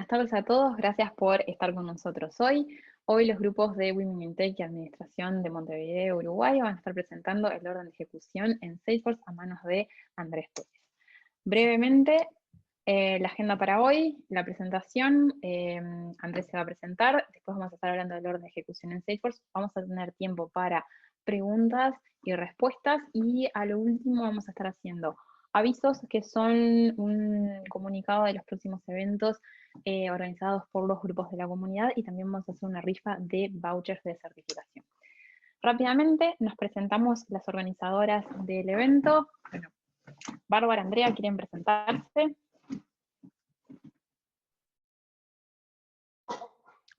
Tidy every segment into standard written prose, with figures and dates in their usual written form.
Buenas tardes a todos, gracias por estar con nosotros hoy. Hoy los grupos de Women in Tech y Administración de Montevideo, Uruguay, van a estar presentando el orden de ejecución en Salesforce a manos de Andrés Pérez. Brevemente, la agenda para hoy, la presentación, Andrés se va a presentar, después vamos a estar hablando del orden de ejecución en Salesforce, vamos a tener tiempo para preguntas y respuestas, y a lo último vamos a estar haciendo avisos que son un comunicado de los próximos eventos organizados por los grupos de la comunidad, y también vamos a hacer una rifa de vouchers de certificación. Rápidamente nos presentamos las organizadoras del evento. Bueno, Bárbara, Andrea, ¿quieren presentarse?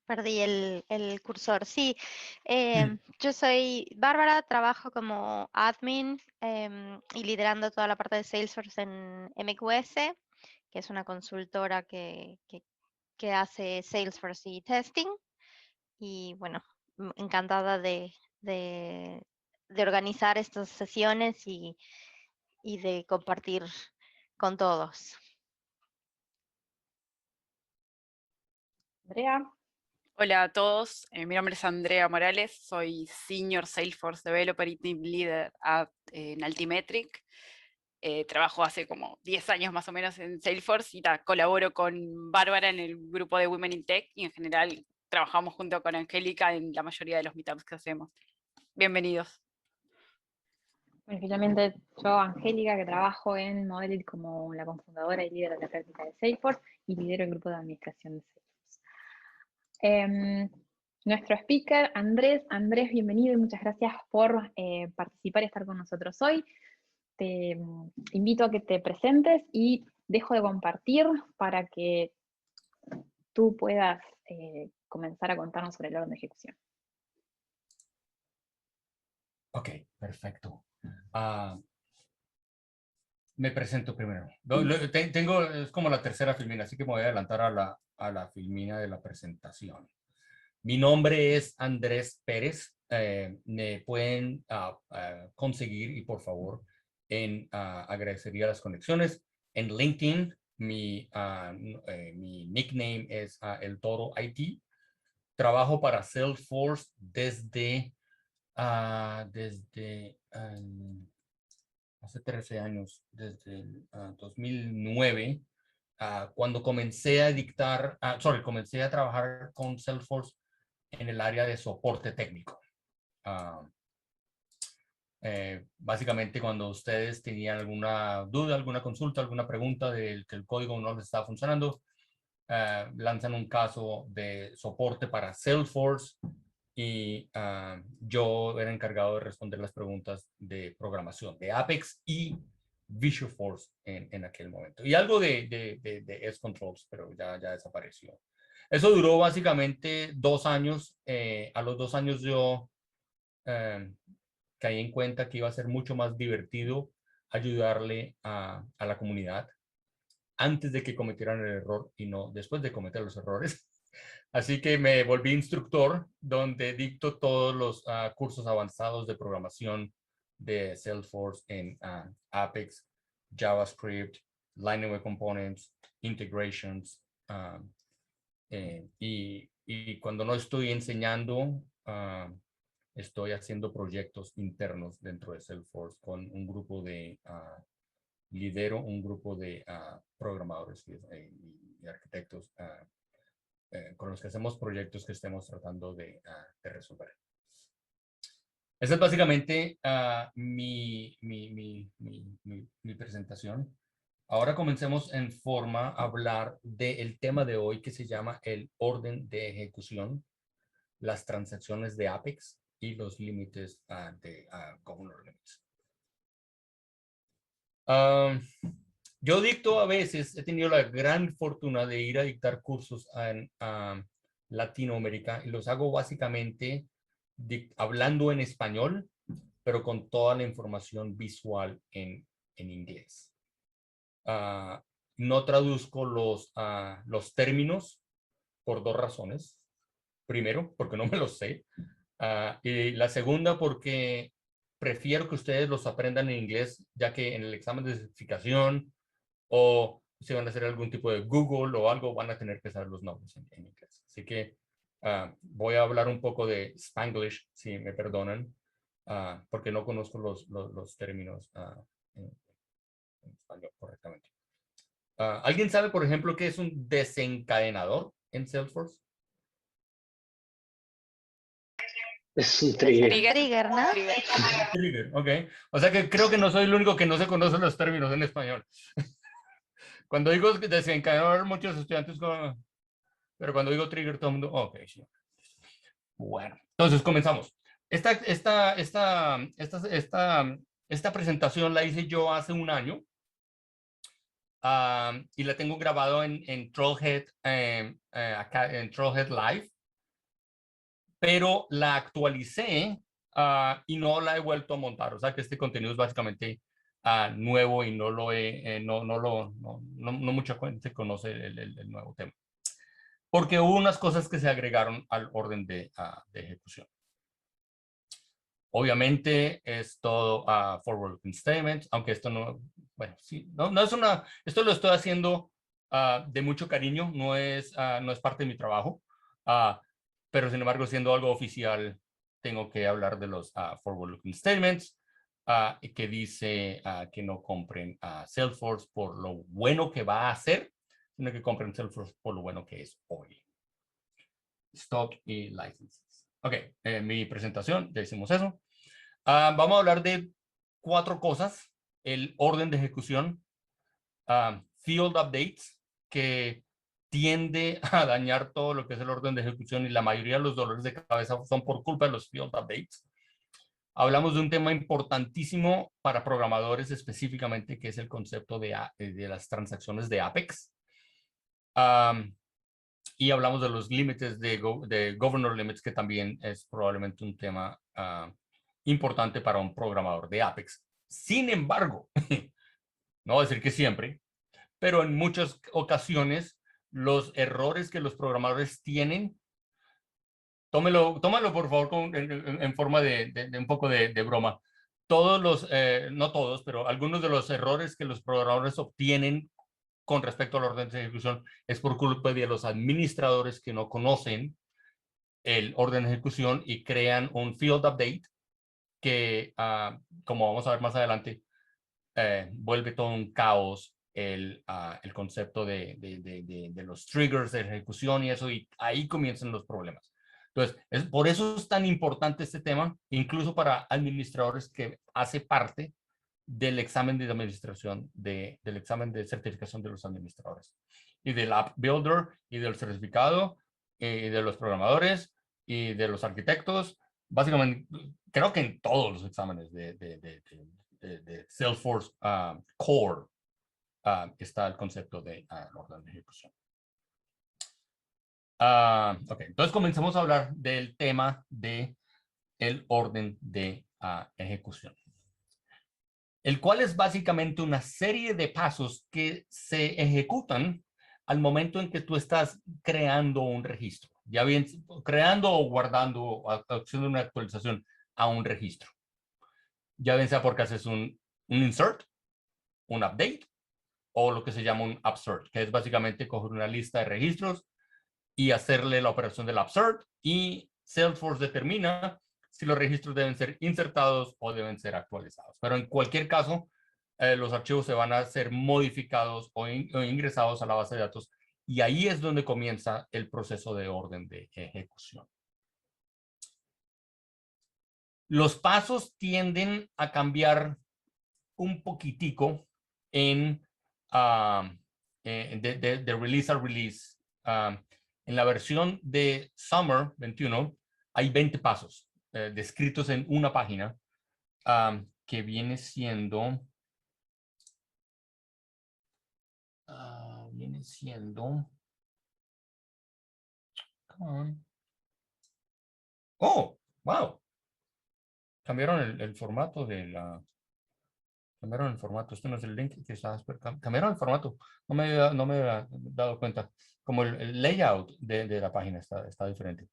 Perdí el cursor. Sí, yo soy Bárbara, trabajo como admin y liderando toda la parte de Salesforce en MQS, que es una consultora que hace Salesforce y testing. Y bueno, encantada de organizar estas sesiones y de compartir con todos. Andrea. Hola a todos, mi nombre es Andrea Morales, soy Senior Salesforce Developer y Team Leader en Altimetric. Trabajo hace como 10 años más o menos en Salesforce y colaboro con Bárbara en el grupo de Women in Tech, y en general trabajamos junto con Angélica en la mayoría de los meetups que hacemos. Bienvenidos. Bueno, finalmente yo, Angélica, que trabajo en Modelit como la cofundadora y líder de la práctica de Salesforce, y lidero el grupo de administración de Salesforce. Nuestro speaker, Andrés. Andrés, bienvenido y muchas gracias por participar y estar con nosotros hoy. Te invito a que te presentes y dejo de compartir para que tú puedas comenzar a contarnos sobre el orden de ejecución. Ok, perfecto. Me presento primero. Es como la tercera filmina, así que me voy a adelantar a la filmina de la presentación. Mi nombre es Andrés Pérez. Me pueden conseguir, y por favor, agradecería las conexiones. En LinkedIn, mi nickname es El Toro IT. Trabajo para Salesforce desde hace 13 años, desde el 2009, cuando comencé a comencé a trabajar con Salesforce en el área de soporte técnico. Básicamente, cuando ustedes tenían alguna duda, alguna consulta, alguna pregunta del que el código no les estaba funcionando, lanzan un caso de soporte para Salesforce, y yo era encargado de responder las preguntas de programación de Apex y Visualforce en aquel momento. Y algo de S-Controls, pero ya desapareció. Eso duró básicamente 2 años. A los 2 años yo caí en cuenta que iba a ser mucho más divertido ayudarle a la comunidad antes de que cometieran el error y no después de cometer los errores. Así que me volví instructor, donde dicto todos los cursos avanzados de programación de Salesforce en Apex, JavaScript, Line Web Components, Integrations. Y cuando no estoy enseñando, estoy haciendo proyectos internos dentro de Salesforce con un grupo de lidero un grupo de programadores y arquitectos con los que hacemos proyectos que estemos tratando de resolver. Esa es básicamente mi presentación. Ahora comencemos en forma a hablar del tema de hoy, que se llama el orden de ejecución, las transacciones de Apex y los límites de Governor Limits. Yo dicto a veces, he tenido la gran fortuna de ir a dictar cursos en Latinoamérica, y los hago básicamente hablando en español, pero con toda la información visual en inglés. No traduzco los términos por 2 razones. Primero, porque no me los sé. Y la segunda, porque prefiero que ustedes los aprendan en inglés, ya que en el examen de certificación o si van a hacer algún tipo de Google o algo, van a tener que saber los nombres en inglés. Así que voy a hablar un poco de Spanglish, si me perdonan, porque no conozco los términos en español correctamente. ¿Alguien sabe, por ejemplo, qué es un desencadenador en Salesforce? Es un trigger. Trigger, ¿no? Trigger, ok. O sea que creo que no soy el único que no se conoce los términos en español. Cuando digo desencadenador, muchos estudiantes como... Pero cuando digo trigger, todo el mundo... Ok, sí. Bueno, entonces comenzamos. Esta presentación la hice yo hace un año y la tengo grabado en Trailhead, acá en Trailhead Live, pero la actualicé y no la he vuelto a montar. O sea que este contenido es básicamente nuevo y no mucha gente conoce el nuevo tema. Porque hubo unas cosas que se agregaron al orden de ejecución. Obviamente es todo forward looking statements, aunque esto no, bueno, sí, no es una, esto lo estoy haciendo de mucho cariño, no es parte de mi trabajo, pero sin embargo, siendo algo oficial, tengo que hablar de los forward looking statements, que dice que no compren Salesforce por lo bueno que va a hacer, sino que compren Salesforce por lo bueno que es hoy. Stock y licenses. Ok, mi presentación, ya hicimos eso. Vamos a hablar de 4 cosas. El orden de ejecución, field updates, que tiende a dañar todo lo que es el orden de ejecución y la mayoría de los dolores de cabeza son por culpa de los field updates. Hablamos de un tema importantísimo para programadores específicamente, que es el concepto de las transacciones de Apex. Y hablamos de los límites de governor limits, que también es probablemente un tema importante para un programador de Apex. Sin embargo, no voy a decir que siempre, pero en muchas ocasiones los errores que los programadores tienen, tómalo por favor en forma de un poco de broma. Todos los, no todos, pero algunos de los errores que los programadores obtienen con respecto al orden de ejecución es por culpa de los administradores que no conocen el orden de ejecución y crean un field update que, como vamos a ver más adelante, vuelve todo un caos el concepto de los triggers de ejecución y eso, y ahí comienzan los problemas. Entonces, por eso es tan importante este tema, incluso para administradores, que hace parte del examen de administración, del examen de certificación de los administradores, y del App Builder, y del certificado, y de los programadores, y de los arquitectos. Básicamente, creo que en todos los exámenes de Salesforce Core está el concepto de orden de ejecución. Ok, entonces comencemos a hablar del tema de el orden de ejecución, el cual es básicamente una serie de pasos que se ejecutan al momento en que tú estás creando un registro, ya bien creando o guardando o haciendo una actualización a un registro. Ya bien sea porque haces un insert, un update, o lo que se llama un upsert, que es básicamente coger una lista de registros y hacerle la operación del upsert, y Salesforce determina si los registros deben ser insertados o deben ser actualizados. Pero en cualquier caso, los archivos se van a ser modificados o ingresados a la base de datos, y ahí es donde comienza el proceso de orden de ejecución. Los pasos tienden a cambiar un poquitico de release a release. En la versión de Summer 21 hay 20 pasos descritos en una página, que viene siendo oh, wow, cambiaron el formato de la... Cambiaron el formato. Este no es el link que estabas... Cambiaron el formato. No me había dado cuenta. Como el layout de la página está diferente.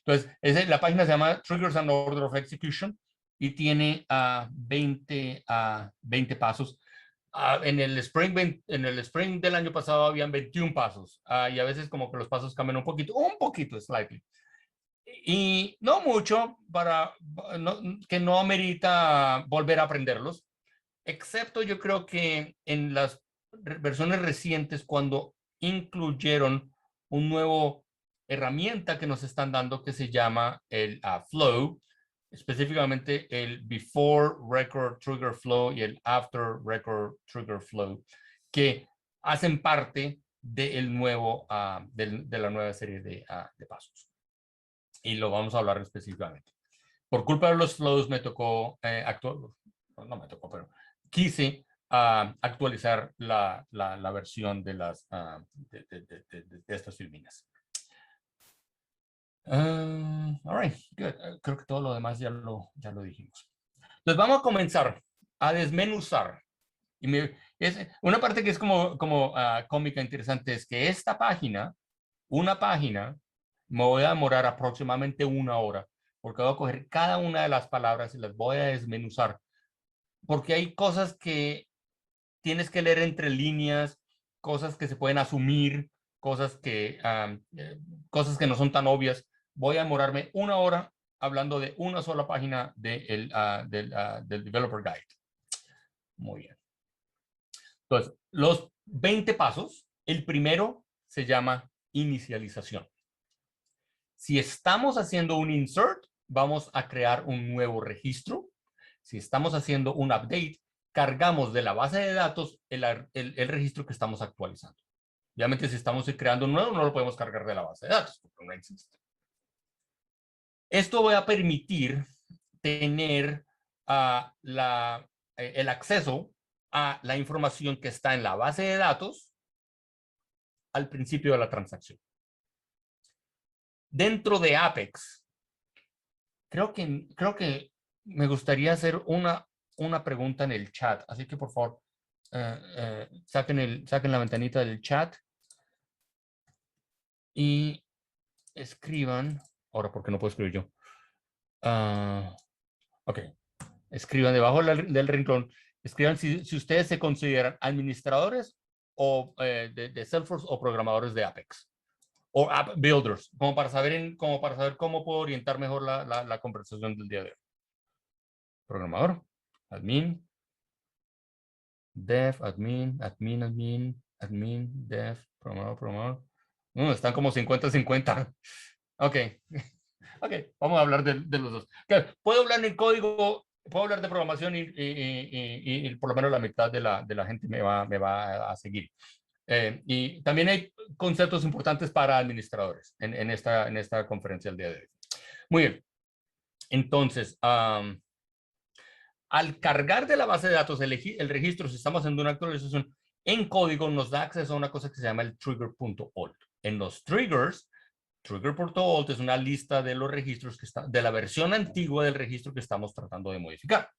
Entonces, la página se llama Triggers and Order of Execution y tiene 20 pasos. en el spring del año pasado habían 21 pasos y a veces como que los pasos cambian un poquito, slightly. Y no mucho que no amerita volver a aprenderlos, excepto yo creo que en las versiones recientes cuando incluyeron un nuevo herramienta que nos están dando que se llama el Flow, específicamente el Before Record Trigger Flow y el After Record Trigger Flow, que hacen parte del nuevo, de la nueva serie de pasos. Y lo vamos a hablar específicamente. Por culpa de los flows me tocó no me tocó, pero quise actualizar la versión de de estas filminas. All right, good. Creo que todo lo demás ya lo dijimos. Entonces vamos a comenzar a desmenuzar. Y una parte que es como cómica interesante es que esta página, me voy a demorar aproximadamente 1 hora, porque voy a coger cada una de las palabras y las voy a desmenuzar, porque hay cosas que tienes que leer entre líneas, cosas que se pueden asumir, cosas que no son tan obvias. Voy a demorarme 1 hora hablando de una sola página del Developer Guide. Muy bien. Entonces, los 20 pasos, el primero se llama inicialización. Si estamos haciendo un insert, vamos a crear un nuevo registro. Si estamos haciendo un update, cargamos de la base de datos el registro que estamos actualizando. Obviamente, si estamos creando un nuevo, no lo podemos cargar de la base de datos, porque no existe. Esto va a permitir tener el acceso a la información que está en la base de datos al principio de la transacción. Dentro de Apex, creo que me gustaría hacer una pregunta en el chat, así que por favor saquen la ventanita del chat y escriban, ahora porque no puedo escribir yo. Ok, escriban debajo del renglón, escriban si ustedes se consideran administradores o de Salesforce o programadores de Apex o app builders, como para saber cómo puedo orientar mejor la conversación del día de hoy. Programador, admin, dev, admin, dev, programador. Están como 50-50. Ok. Ok, vamos a hablar de los dos. Puedo hablar en código, puedo hablar de programación y por lo menos la mitad de la gente me va a seguir. Y también hay conceptos importantes para administradores en esta conferencia del día de hoy. Muy bien. Entonces, al cargar de la base de datos el registro, si estamos haciendo una actualización en código, nos da acceso a una cosa que se llama el trigger.alt. En los triggers, trigger.alt es una lista de los registros de la versión antigua del registro que estamos tratando de modificar.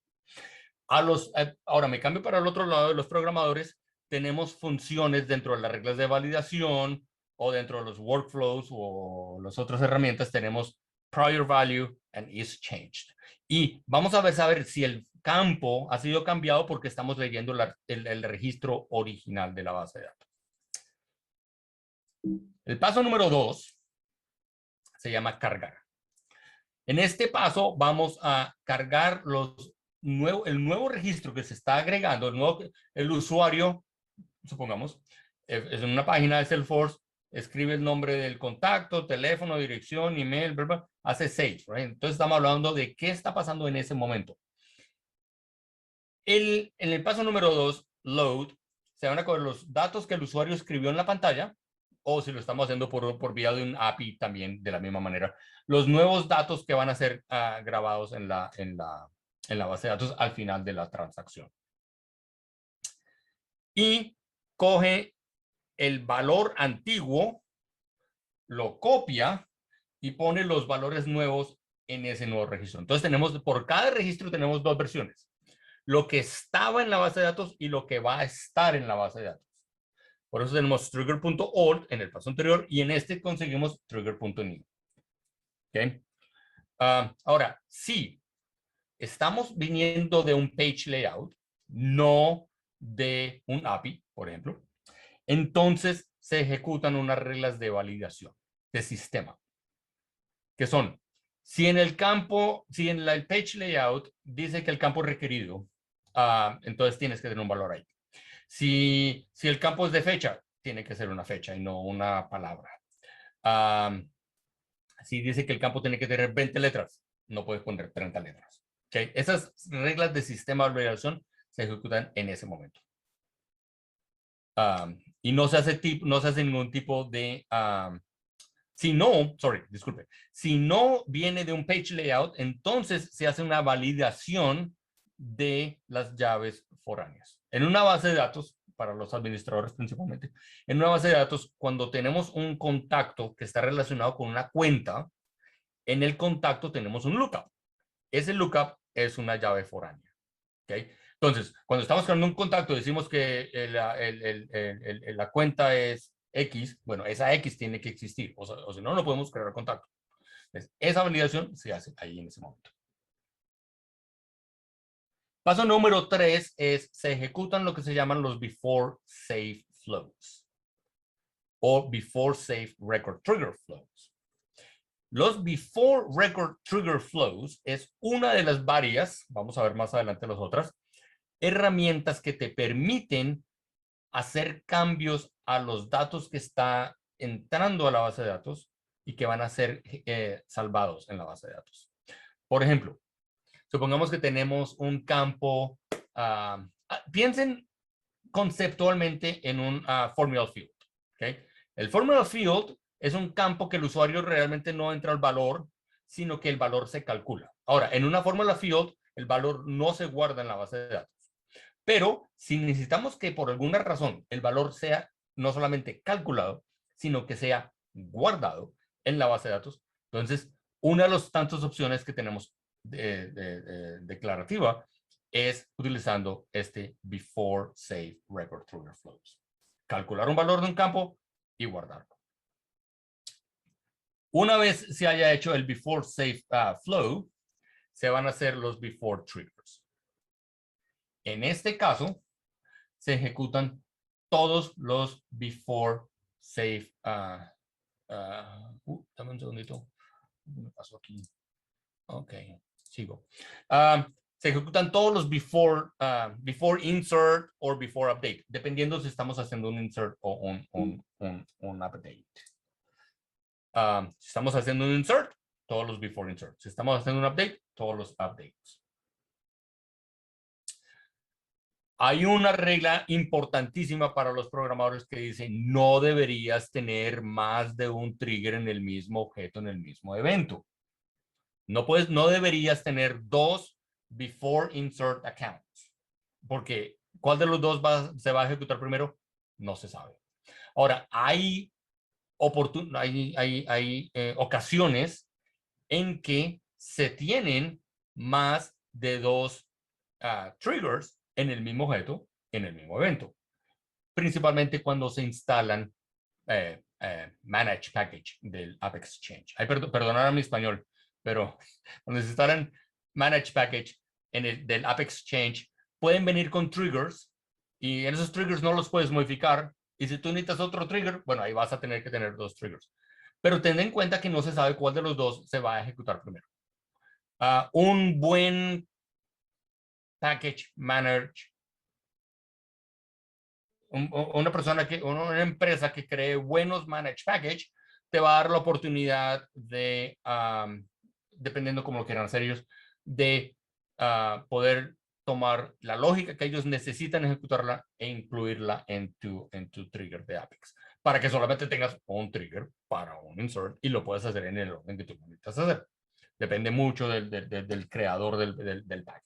Ahora me cambio para el otro lado de los programadores. Tenemos funciones dentro de las reglas de validación o dentro de los workflows o las otras herramientas. Tenemos prior value and is changed. Y vamos a saber si el campo ha sido cambiado porque estamos leyendo el registro original de la base de datos. El paso número 2 se llama cargar. En este paso vamos a cargar el nuevo registro que se está agregando, el usuario, supongamos, es en una página de Salesforce, escribe el nombre del contacto, teléfono, dirección, email, hace save, right? Entonces estamos hablando de qué está pasando en ese momento. En el paso número 2, load, se van a coger los datos que el usuario escribió en la pantalla, o si lo estamos haciendo por vía de un API también de la misma manera, los nuevos datos que van a ser grabados en la base de datos al final de la transacción. Y coge el valor antiguo, lo copia y pone los valores nuevos en ese nuevo registro. Entonces por cada registro tenemos 2 versiones. Lo que estaba en la base de datos y lo que va a estar en la base de datos. Por eso tenemos trigger.alt en el paso anterior y en este conseguimos trigger.new. ¿Okay? Ahora, si estamos viniendo de un page layout, no de un API, por ejemplo, entonces se ejecutan unas reglas de validación de sistema, que son, si en el campo, si en el page layout dice que el campo requerido, entonces tienes que tener un valor ahí. Si el campo es de fecha, tiene que ser una fecha y no una palabra. Si dice que el campo tiene que tener 20 letras, no puedes poner 30 letras. ¿Okay? Esas reglas de sistema de validación se ejecutan en ese momento. Y no se hace ningún tipo de... si no viene de un page layout, entonces se hace una validación de las llaves foráneas. En una base de datos, para los administradores principalmente, en una base de datos, cuando tenemos un contacto que está relacionado con una cuenta, en el contacto tenemos un lookup. Ese lookup es una llave foránea. ¿Okay? Entonces, cuando estamos creando un contacto, decimos que la cuenta es X, bueno, esa X tiene que existir, o si no, no podemos crear contacto. Entonces, esa validación se hace ahí en ese momento. Paso número 3 es, se ejecutan lo que se llaman los before safe flows o before safe record trigger flows. Los before record trigger flows es una de las varias, vamos a ver más adelante las otras, herramientas que te permiten hacer cambios a los datos que está entrando a la base de datos y que van a ser salvados en la base de datos. Por ejemplo, supongamos que tenemos un campo, piensen conceptualmente en un formular field. ¿Okay? El formular field es un campo que el usuario realmente no entra al valor, sino que el valor se calcula. Ahora, en una formula field, el valor no se guarda en la base de datos. Pero si necesitamos que por alguna razón el valor sea no solamente calculado, sino que sea guardado en la base de datos, entonces una de las tantas opciones que tenemos declarativa es utilizando este before safe record trigger flows. Calcular un valor de un campo y guardarlo. Una vez se haya hecho el before safe flow, se van a hacer los before triggers. En este caso, se ejecutan todos los before safe. Dame un segundito. ¿Qué me pasó aquí? Ok, sigo. Se ejecutan todos los before insert o before update, dependiendo si estamos haciendo un insert o un update. Si estamos haciendo un insert, todos los before insert. Si estamos haciendo un update, todos los updates. Hay una regla importantísima para los programadores que dice no deberías tener más de un trigger en el mismo objeto, en el mismo evento. No deberías tener dos before insert accounts. Porque ¿cuál de los dos se va a ejecutar primero? No se sabe. Ahora, hay ocasiones en que se tienen más de dos triggers en el mismo objeto, en el mismo evento. Principalmente cuando se instalan Manage Package del AppExchange. Perdonad mi español, pero cuando se instalan Manage Package del AppExchange, pueden venir con triggers y en esos triggers no los puedes modificar. Y si tú necesitas otro trigger, bueno, ahí vas a tener que tener dos triggers. Pero ten en cuenta que no se sabe cuál de los dos se va a ejecutar primero. Un buen package manager, una empresa que cree buenos managed package, te va a dar la oportunidad de, dependiendo cómo lo quieran hacer ellos, de poder tomar la lógica que ellos necesitan ejecutarla e incluirla en tu trigger de Apex, para que solamente tengas un trigger para un insert y lo puedas hacer en el orden que tú necesitas hacer. Depende mucho del creador del package.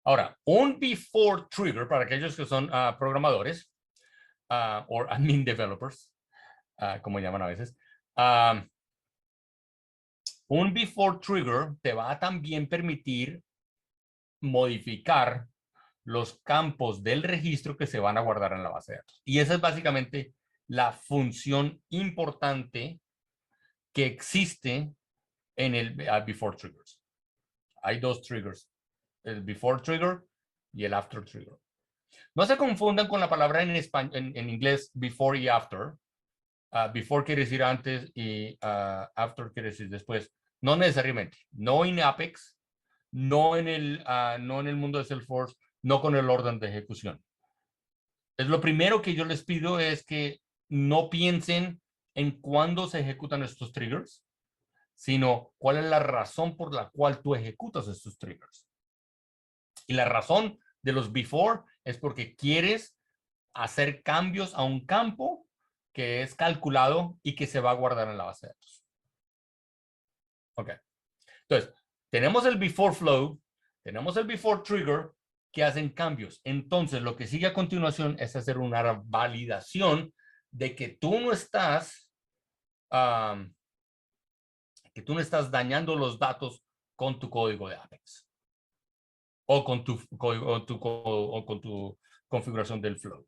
Ahora, un before trigger para aquellos que son programadores o admin developers, como llaman a veces, un before trigger te va a también permitir modificar los campos del registro que se van a guardar en la base de datos. Y esa es básicamente la función importante que existe en el before triggers. Hay dos triggers. El before trigger y el after trigger. No se confundan con la palabra en inglés before y after. Before quiere decir antes y after quiere decir después. No necesariamente. No en Apex, no en el mundo de Salesforce, no con el orden de ejecución. Es lo primero que yo les pido es que no piensen en cuándo se ejecutan estos triggers, sino cuál es la razón por la cual tú ejecutas estos triggers. Y la razón de los before es porque quieres hacer cambios a un campo que es calculado y que se va a guardar en la base de datos. Ok. Entonces, tenemos el before flow, tenemos el before trigger que hacen cambios. Entonces, lo que sigue a continuación es hacer una validación de que tú no estás dañando los datos con tu código de Apex o con tu configuración del flow.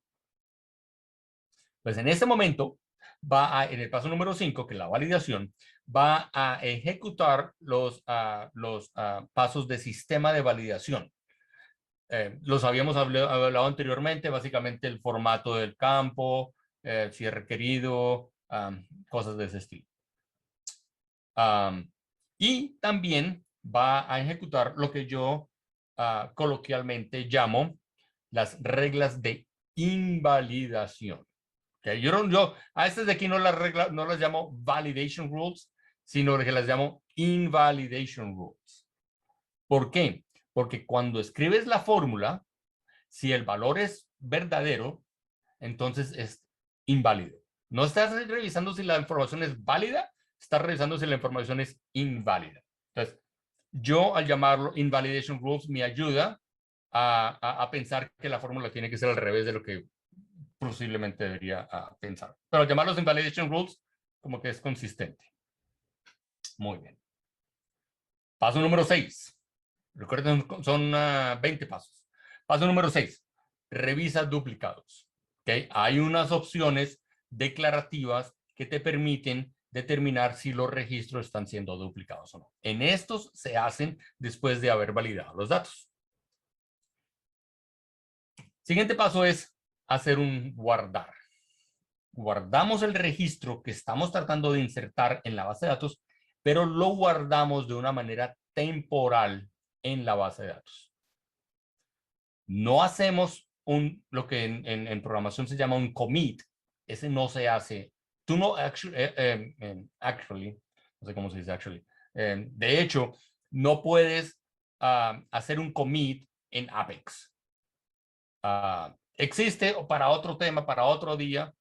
Pues en este momento en el paso número 5, que es la validación, va a ejecutar los pasos de sistema de validación. Los habíamos hablado anteriormente, básicamente el formato del campo, si es requerido, cosas de ese estilo. Y también va a ejecutar lo que yo coloquialmente llamo las reglas de invalidación. Okay. Yo a estas de aquí no las llamo validation rules, sino que las llamo invalidation rules. ¿Por qué? Porque cuando escribes la fórmula, si el valor es verdadero, entonces es inválido. No estás revisando si la información es válida, estás revisando si la información es inválida. Entonces, yo al llamarlo invalidation rules me ayuda a pensar que la fórmula tiene que ser al revés de lo que posiblemente debería pensar. Pero llamarlos invalidation rules como que es consistente. Muy bien. Paso número 6. Recuerden, son 20 pasos. Paso número 6. Revisa duplicados. ¿Okay? Hay unas opciones declarativas que te permiten determinar si los registros están siendo duplicados o no. En estos se hacen después de haber validado los datos. Siguiente paso es hacer un guardar. Guardamos el registro que estamos tratando de insertar en la base de datos, pero lo guardamos de una manera temporal en la base de datos. No hacemos lo que en programación se llama un commit. Ese no se hace. Tú no, actually, no sé cómo se dice actually. De hecho, no puedes hacer un commit en Apex. Existe para otro tema, para otro día.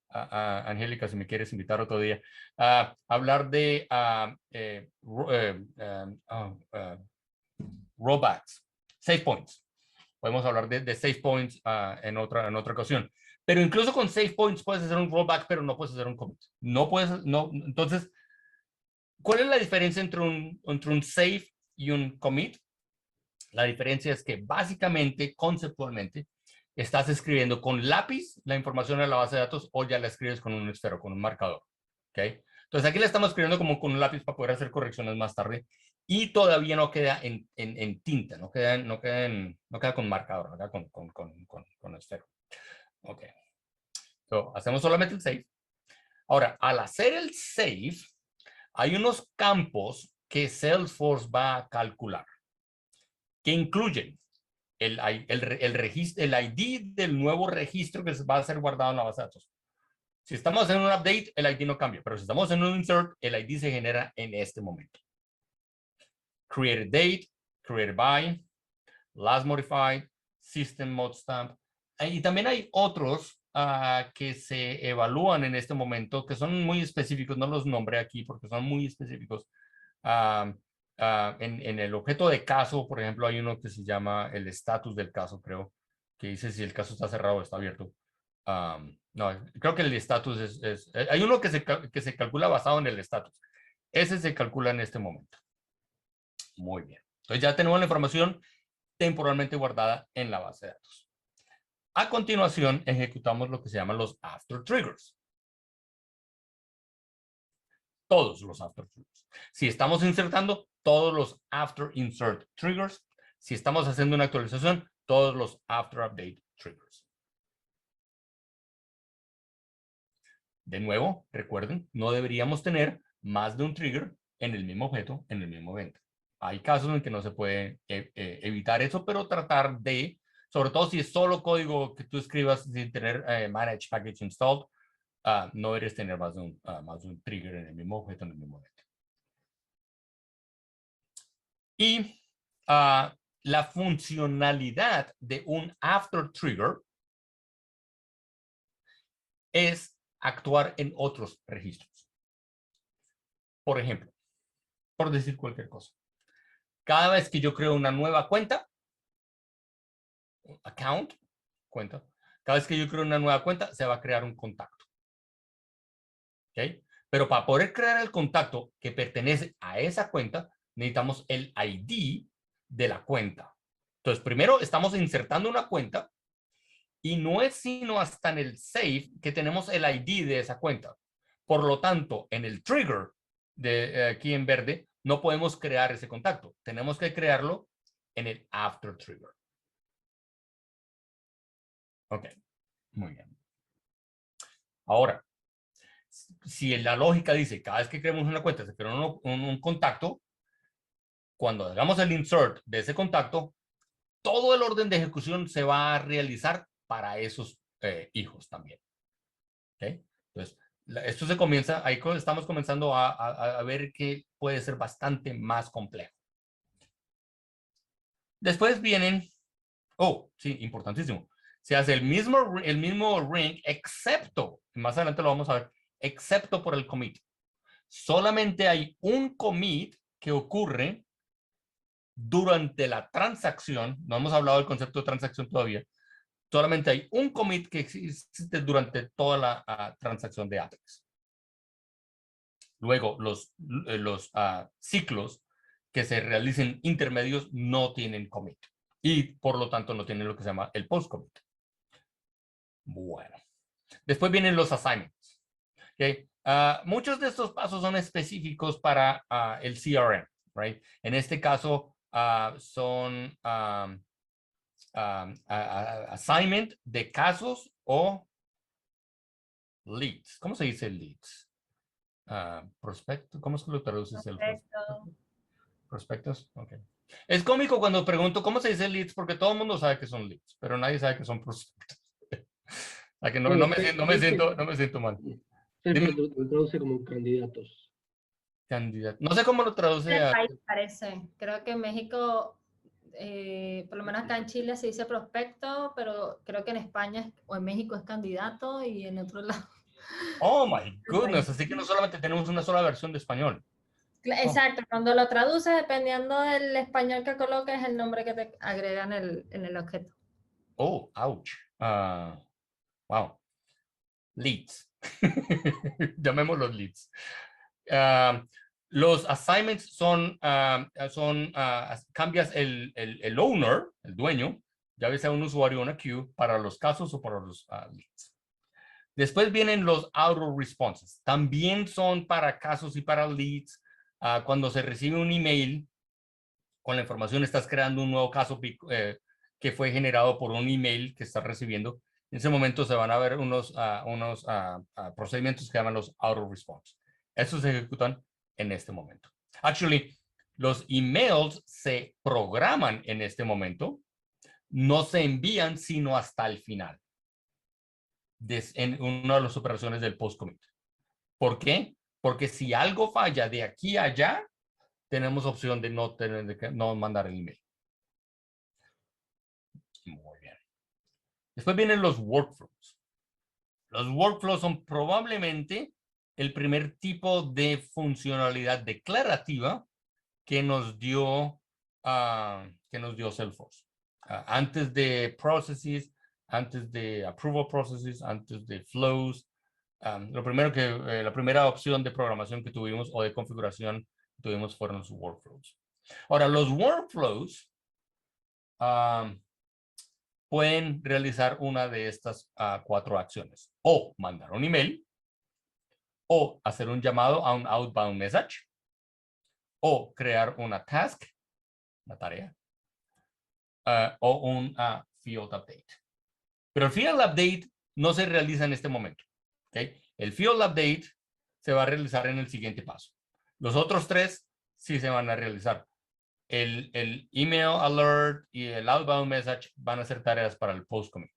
Angélica, si me quieres invitar otro día, hablar de rollbacks, save points. Podemos hablar de save points en otra ocasión. Pero incluso con save points puedes hacer un rollback, pero no puedes hacer un commit. No puedes, no. Entonces, ¿cuál es la diferencia entre un save y un commit? La diferencia es que básicamente, conceptualmente, estás escribiendo con lápiz la información en la base de datos o ya la escribes con un esfero, con un marcador. ¿Okay? Entonces aquí la estamos escribiendo como con un lápiz para poder hacer correcciones más tarde y todavía no queda en tinta, no queda con marcador, ¿verdad? Con esfero. Ok. So, hacemos solamente el save. Ahora, al hacer el save, hay unos campos que Salesforce va a calcular que incluyen el ID del nuevo registro que va a ser guardado en la base de datos. Si estamos haciendo un update, el ID no cambia, pero si estamos en un insert, el ID se genera en este momento. Created date, created by, last modified, system mode stamp. Y también hay otros que se evalúan en este momento, que son muy específicos, no los nombré aquí porque son muy específicos. En el objeto de caso, por ejemplo, hay uno que se llama el estatus del caso, creo, que dice si el caso está cerrado o está abierto. No, creo que el estatus hay uno que se calcula basado en el estatus. Ese se calcula en este momento. Muy bien. Entonces ya tenemos la información temporalmente guardada en la base de datos. A continuación, ejecutamos lo que se llaman los after triggers. Todos los after triggers. Si estamos insertando, todos los after insert triggers. Si estamos haciendo una actualización, todos los after update triggers. De nuevo, recuerden, no deberíamos tener más de un trigger en el mismo objeto, en el mismo evento. Hay casos en que no se puede evitar eso, pero tratar de, sobre todo si es solo código que tú escribas sin tener manage package installed, no deberías tener más de un trigger en el mismo objeto, en el mismo evento. Y la funcionalidad de un after trigger es actuar en otros registros. Por ejemplo, por decir cualquier cosa. Cada vez que yo creo una nueva cuenta, account, cuenta, cada vez que yo creo una nueva cuenta, se va a crear un contacto. ¿Ok? Pero para poder crear el contacto que pertenece a esa cuenta, necesitamos el ID de la cuenta. Entonces, primero estamos insertando una cuenta y no es sino hasta en el save que tenemos el ID de esa cuenta. Por lo tanto, en el trigger de aquí en verde, no podemos crear ese contacto. Tenemos que crearlo en el after trigger. Ok, muy bien. Ahora, si la lógica dice cada vez que creemos una cuenta se crea un contacto, cuando hagamos el insert de ese contacto, todo el orden de ejecución se va a realizar para esos hijos también. ¿Okay? Entonces, esto se comienza, ahí estamos comenzando a ver que puede ser bastante más complejo. Después vienen, oh, sí, importantísimo. Se hace el mismo ring, excepto, más adelante lo vamos a ver, excepto por el commit. Solamente hay un commit que ocurre durante la transacción. No hemos hablado del concepto de transacción todavía. Solamente hay un commit que existe durante toda la transacción de Apex. Luego, los ciclos que se realicen intermedios no tienen commit. Y por lo tanto no tienen lo que se llama el post commit. Bueno. Después vienen los assignments. ¿Okay? Muchos de estos pasos son específicos para el CRM. Right? En este caso son assignment de casos o leads. ¿Cómo se dice leads? Prospecto. ¿Cómo es que lo traduces? Prospecto. Prospectos. Ok. Es cómico cuando pregunto cómo se dice leads porque todo el mundo sabe que son leads, pero nadie sabe que son prospectos. O sea que no me siento mal. Dime. Lo traduce como candidatos. Candidato. No sé cómo lo traduce a... país parece. Creo que en México, por lo menos acá en Chile se dice prospecto, pero creo que en España o en México es candidato y en otro lado. Oh my goodness. Así que no solamente tenemos una sola versión de español. Exacto, cuando lo traduces, dependiendo del español que coloques, es el nombre que te agregan en el objeto. Oh, ouch. Wow. Leads. Llamémoslos leads. Los assignments son cambias el owner, el dueño, ya sea un usuario o una queue, para los casos o para los leads. Después vienen los auto responses. También son para casos y para leads. Cuando se recibe un email con la información, estás creando un nuevo caso que fue generado por un email que estás recibiendo. En ese momento se van a ver unos procedimientos que llaman los auto response. Estos se ejecutan en este momento. Actually, los emails se programan en este momento, no se envían sino hasta el final, en una de las operaciones del post-commit. ¿Por qué? Porque si algo falla de aquí a allá, tenemos opción de no mandar el email. Muy bien. Después vienen los workflows. Los workflows son probablemente el primer tipo de funcionalidad declarativa que nos dio Salesforce. Antes de processes, antes de approval processes, antes de flows, la primera opción de programación que tuvimos o de configuración que tuvimos fueron los workflows. Ahora, los workflows pueden realizar una de estas 4 acciones. O mandar un email, o hacer un llamado a un outbound message, o crear una task, una tarea, o un field update. Pero el field update no se realiza en este momento. ¿Okay? El field update se va a realizar en el siguiente paso. Los otros tres sí se van a realizar. El email alert y el outbound message van a ser tareas para el post commit.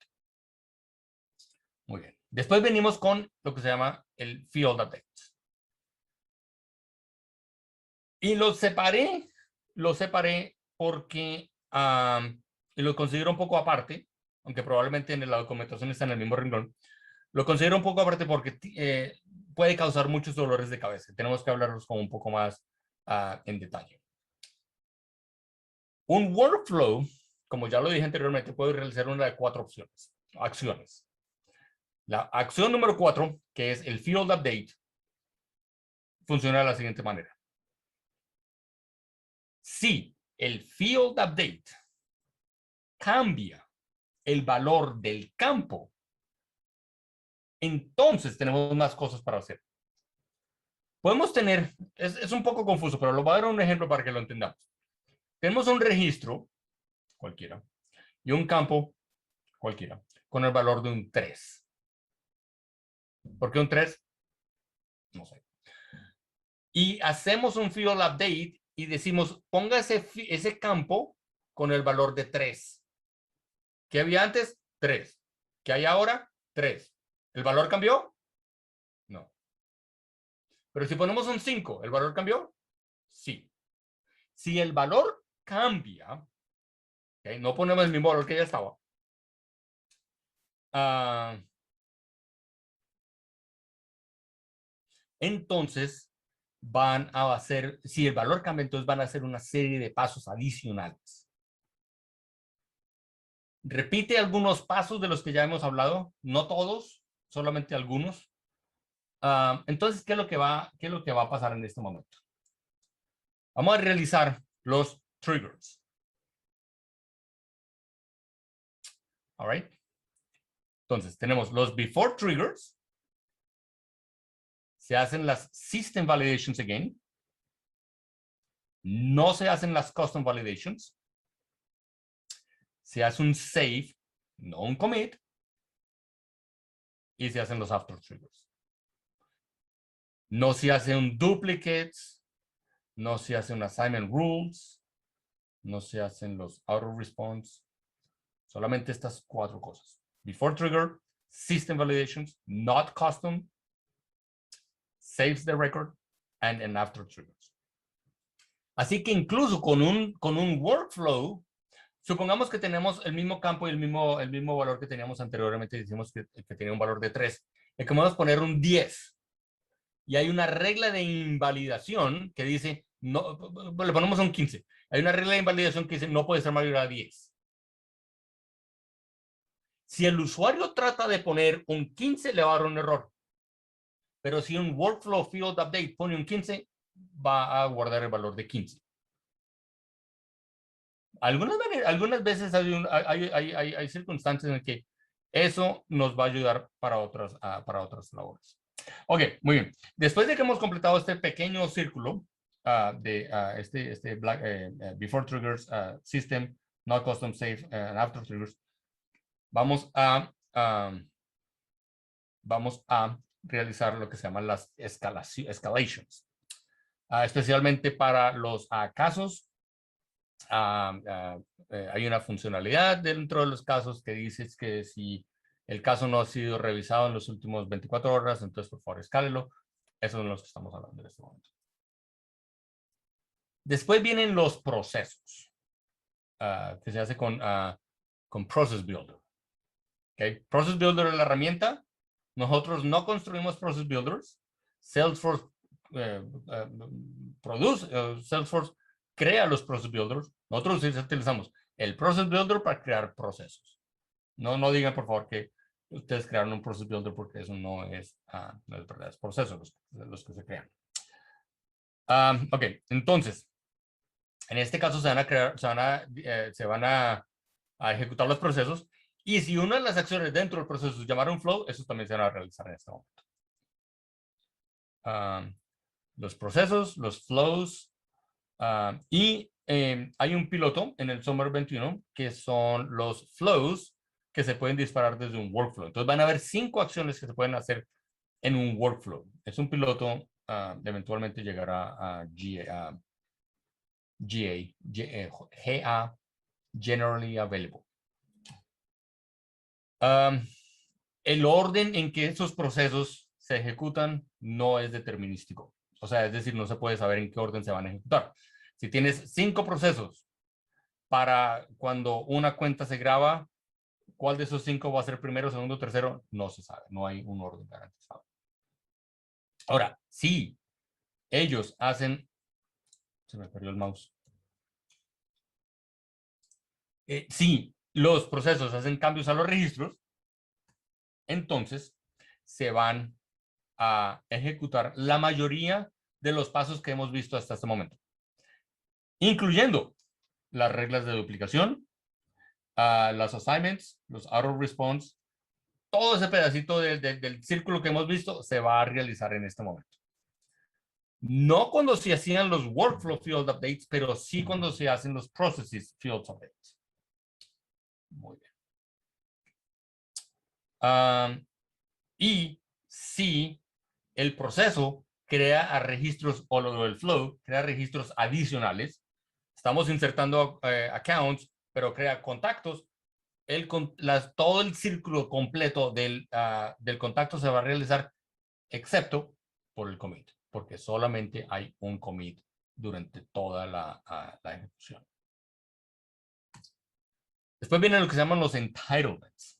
Muy bien. Después venimos con lo que se llama el field update. Y los separé porque y lo considero un poco aparte, aunque probablemente en la documentación está en el mismo renglón. Lo considero un poco aparte porque puede causar muchos dolores de cabeza. Tenemos que hablarlos como un poco más en detalle. Un workflow, como ya lo dije anteriormente, puede realizar una de 4 acciones. La acción número 4, que es el field update, funciona de la siguiente manera. Si el field update cambia el valor del campo, entonces tenemos más cosas para hacer. Podemos tener, es un poco confuso, pero lo voy a dar un ejemplo para que lo entendamos. Tenemos un registro, cualquiera, y un campo, cualquiera, con el valor de un 3. ¿Por qué un 3? No sé. Y hacemos un field update y decimos, ponga ese campo con el valor de 3. ¿Qué había antes? 3. ¿Qué hay ahora? 3. ¿El valor cambió? No. Pero si ponemos un 5, ¿el valor cambió? Sí. Si el valor cambia, ¿okay? No ponemos el mismo valor que ya estaba. Entonces, van a hacer, si el valor cambia, entonces van a hacer una serie de pasos adicionales. Repite algunos pasos de los que ya hemos hablado, no todos, solamente algunos. Entonces, ¿qué es lo que va a pasar en este momento? Vamos a realizar los triggers. All right. Entonces, tenemos los before triggers. Se hacen las system validations again. No se hacen las custom validations. Se hace un save, no un commit. Y se hacen los after triggers. No se hace un duplicates. No se hace un assignment rules. No se hacen los auto response. Solamente estas 4 cosas. Before trigger, system validations, not custom, saves the record, and an after triggers. Así que incluso con un workflow, supongamos que tenemos el mismo campo y el mismo valor que teníamos anteriormente, decimos que tenía un valor de 3. Le podemos poner un 10. Y hay una regla de invalidación que dice, no, le ponemos un 15. Hay una regla de invalidación que dice, no puede ser mayor a 10. Si el usuario trata de poner un 15, le va a dar un error. Pero si un workflow field update pone un 15, va a guardar el valor de 15. Algunas veces hay circunstancias en que eso nos va a ayudar para otras labores. Ok, muy bien. Después de que hemos completado este pequeño círculo de before triggers, system, not custom, save, and after triggers, vamos a realizar lo que se llaman las escalations. Especialmente para los casos. Hay una funcionalidad dentro de los casos que dice que si el caso no ha sido revisado en los últimos 24 horas, entonces por favor escálelo. Eso es de los que estamos hablando en este momento. Después vienen los procesos que se hace con Process Builder. Okay. Process Builder es la herramienta. Nosotros no construimos Process Builders. Salesforce Salesforce crea los Process Builders. Nosotros utilizamos el Process Builder para crear procesos. No digan, por favor, que ustedes crearon un Process Builder porque eso no es verdad. Es procesos los que se crean. Ok, entonces, en este caso se van a ejecutar los procesos. Y si una de las acciones dentro del proceso es llamar un flow, eso también se van a realizar en este momento. Los procesos, los flows y hay un piloto en el Summer 21 que son los flows que se pueden disparar desde un workflow. Entonces van a haber 5 acciones que se pueden hacer en un workflow. Es un piloto, eventualmente llegará a GA, Generally Available. El orden en que esos procesos se ejecutan no es determinístico. O sea, es decir, no se puede saber en qué orden se van a ejecutar. Si tienes 5 procesos para cuando una cuenta se graba, ¿cuál de esos 5 va a ser primero, segundo, tercero? No se sabe. No hay un orden garantizado. Ahora, si ellos hacen... Se me perdió el mouse. Si los procesos hacen cambios a los registros, entonces se van a ejecutar la mayoría de los pasos que hemos visto hasta este momento, incluyendo las reglas de duplicación, las assignments, los auto-response, todo ese pedacito del círculo que hemos visto se va a realizar en este momento. No cuando se hacían los workflow field updates, pero sí cuando se hacen los processes field updates. Muy bien. Y si el proceso crea registros, o lo del flow, crea registros adicionales, estamos insertando accounts, pero crea contactos, todo el círculo completo del contacto se va a realizar, excepto por el commit, porque solamente hay un commit durante toda la ejecución. Después vienen lo que se llaman los entitlements.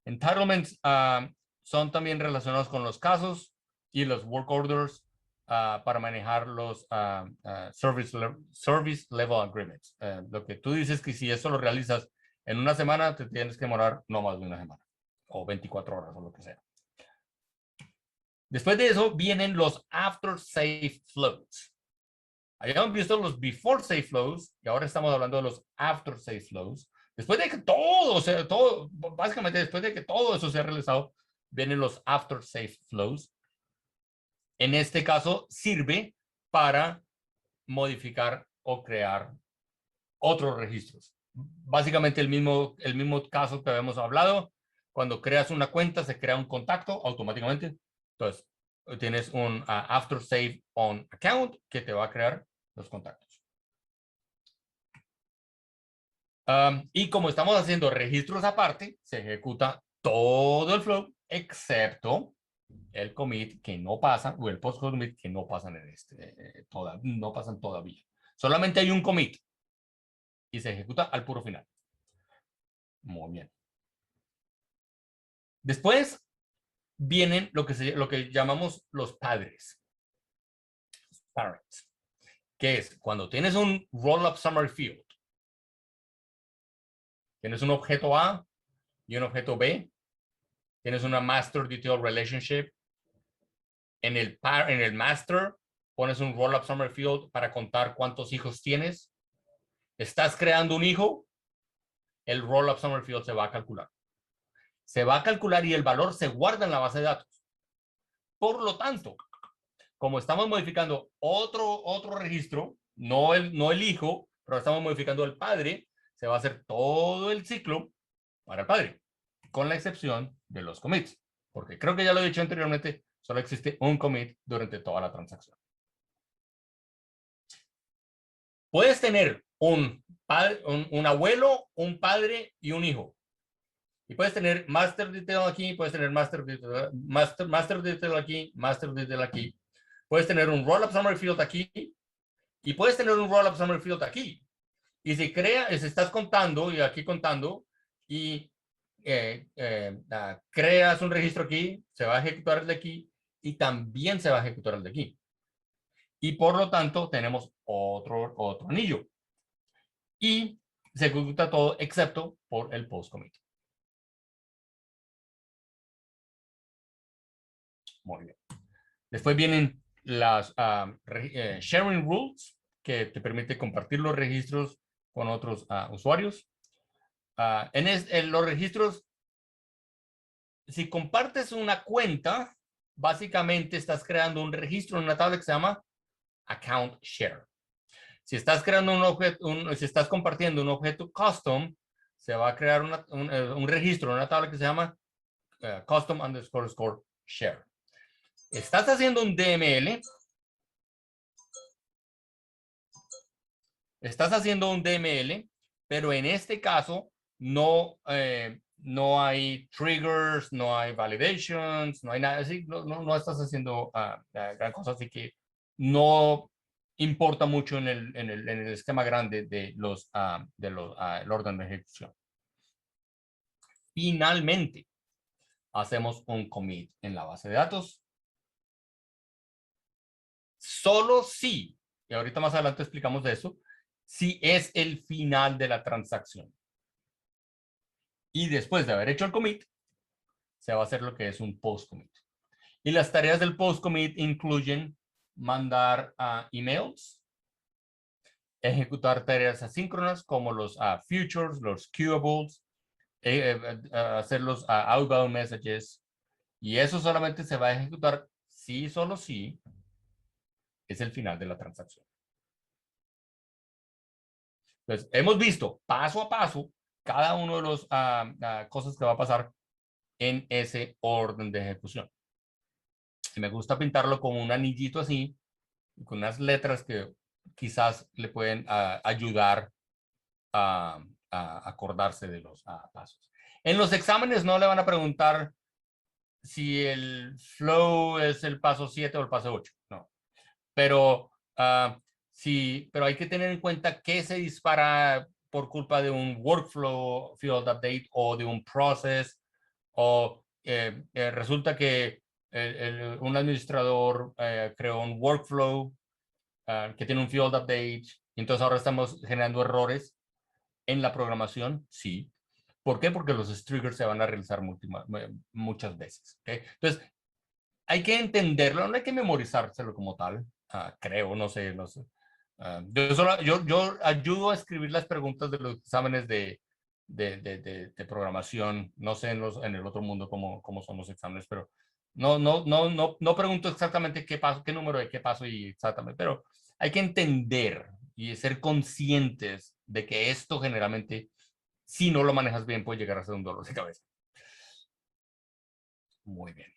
Entitlements son también relacionados con los casos y los work orders para manejar los service level agreements. Lo que tú dices que si eso lo realizas en una semana, te tienes que demorar no más de una semana o 24 horas o lo que sea. Después de eso vienen los after save flows. Habíamos visto los before save flows y ahora estamos hablando de los after save flows. Después de que básicamente después de que todo eso se ha realizado, vienen los after save flows. En este caso sirve para modificar o crear otros registros. Básicamente el mismo caso que habíamos hablado. Cuando creas una cuenta, se crea un contacto automáticamente. Entonces, tienes un after save on account que te va a crear los contactos. Y como estamos haciendo registros aparte, se ejecuta todo el flow, excepto el commit que no pasa, o el post commit que no pasan no pasan todavía. Solamente hay un commit y se ejecuta al puro final. Muy bien. Después vienen lo que llamamos los padres. Parents. Que es cuando tienes un roll-up summary field. Tienes un objeto A y un objeto B. Tienes una master detail relationship. En el master pones un roll-up summary field para contar cuántos hijos tienes. Estás creando un hijo, el roll-up summary field se va a calcular. Se va a calcular y el valor se guarda en la base de datos. Por lo tanto, como estamos modificando otro registro, no el hijo, pero estamos modificando el padre, se va a hacer todo el ciclo para el padre, con la excepción de los commits. Porque creo que ya lo he dicho anteriormente, solo existe un commit durante toda la transacción. Puedes tener un abuelo, un padre y un hijo. Y puedes tener master detail aquí, puedes tener master detail aquí, master detail aquí. Puedes tener un roll-up summary field aquí y puedes tener un roll-up summary field aquí. Y si estás contando y aquí contando y creas un registro aquí, se va a ejecutar el de aquí y también se va a ejecutar el de aquí. Y por lo tanto tenemos otro anillo. Y se ejecuta todo excepto por el post commit. Muy bien. Después vienen las sharing rules, que te permite compartir los registros con otros usuarios. En los registros, si compartes una cuenta, básicamente estás creando un registro en una tabla que se llama account share. Si estás creando un objeto, si estás compartiendo un objeto custom, se va a crear un registro, una tabla que se llama custom underscore score share. Estás haciendo un DML. Estás haciendo un DML, pero en este caso no hay triggers, no hay validations, no hay nada así, no estás haciendo gran cosa, así que no importa mucho en el esquema grande de el orden de ejecución. Finalmente, hacemos un commit en la base de datos. Solo si, y ahorita más adelante explicamos de eso, si es el final de la transacción. Y después de haber hecho el commit, se va a hacer lo que es un post-commit. Y las tareas del post-commit incluyen mandar emails, ejecutar tareas asíncronas como los futures, los queuables, hacer los outbound messages. Y eso solamente se va a ejecutar si, solo si, es el final de la transacción. Entonces, hemos visto paso a paso cada uno de los cosas que va a pasar en ese orden de ejecución. Y me gusta pintarlo como un anillito así, con unas letras que quizás le pueden ayudar a acordarse de los pasos. En los exámenes no le van a preguntar si el flow es el paso 7 o el paso 8, no. Pero sí, pero hay que tener en cuenta que se dispara por culpa de un workflow field update o de un process, o resulta que un administrador creó un workflow que tiene un field update, y entonces ahora estamos generando errores en la programación, sí. ¿Por qué? Porque los triggers se van a realizar muchas veces. ¿Okay? Entonces, hay que entenderlo, no hay que memorizárselo como tal. Creo, no sé. Yo ayudo a escribir las preguntas de los exámenes de programación. No sé en el otro mundo cómo son los exámenes, pero no pregunto exactamente qué paso, qué número de qué paso y exactamente, pero hay que entender y ser conscientes de que esto generalmente, si no lo manejas bien, puede llegar a ser un dolor de cabeza. Muy bien.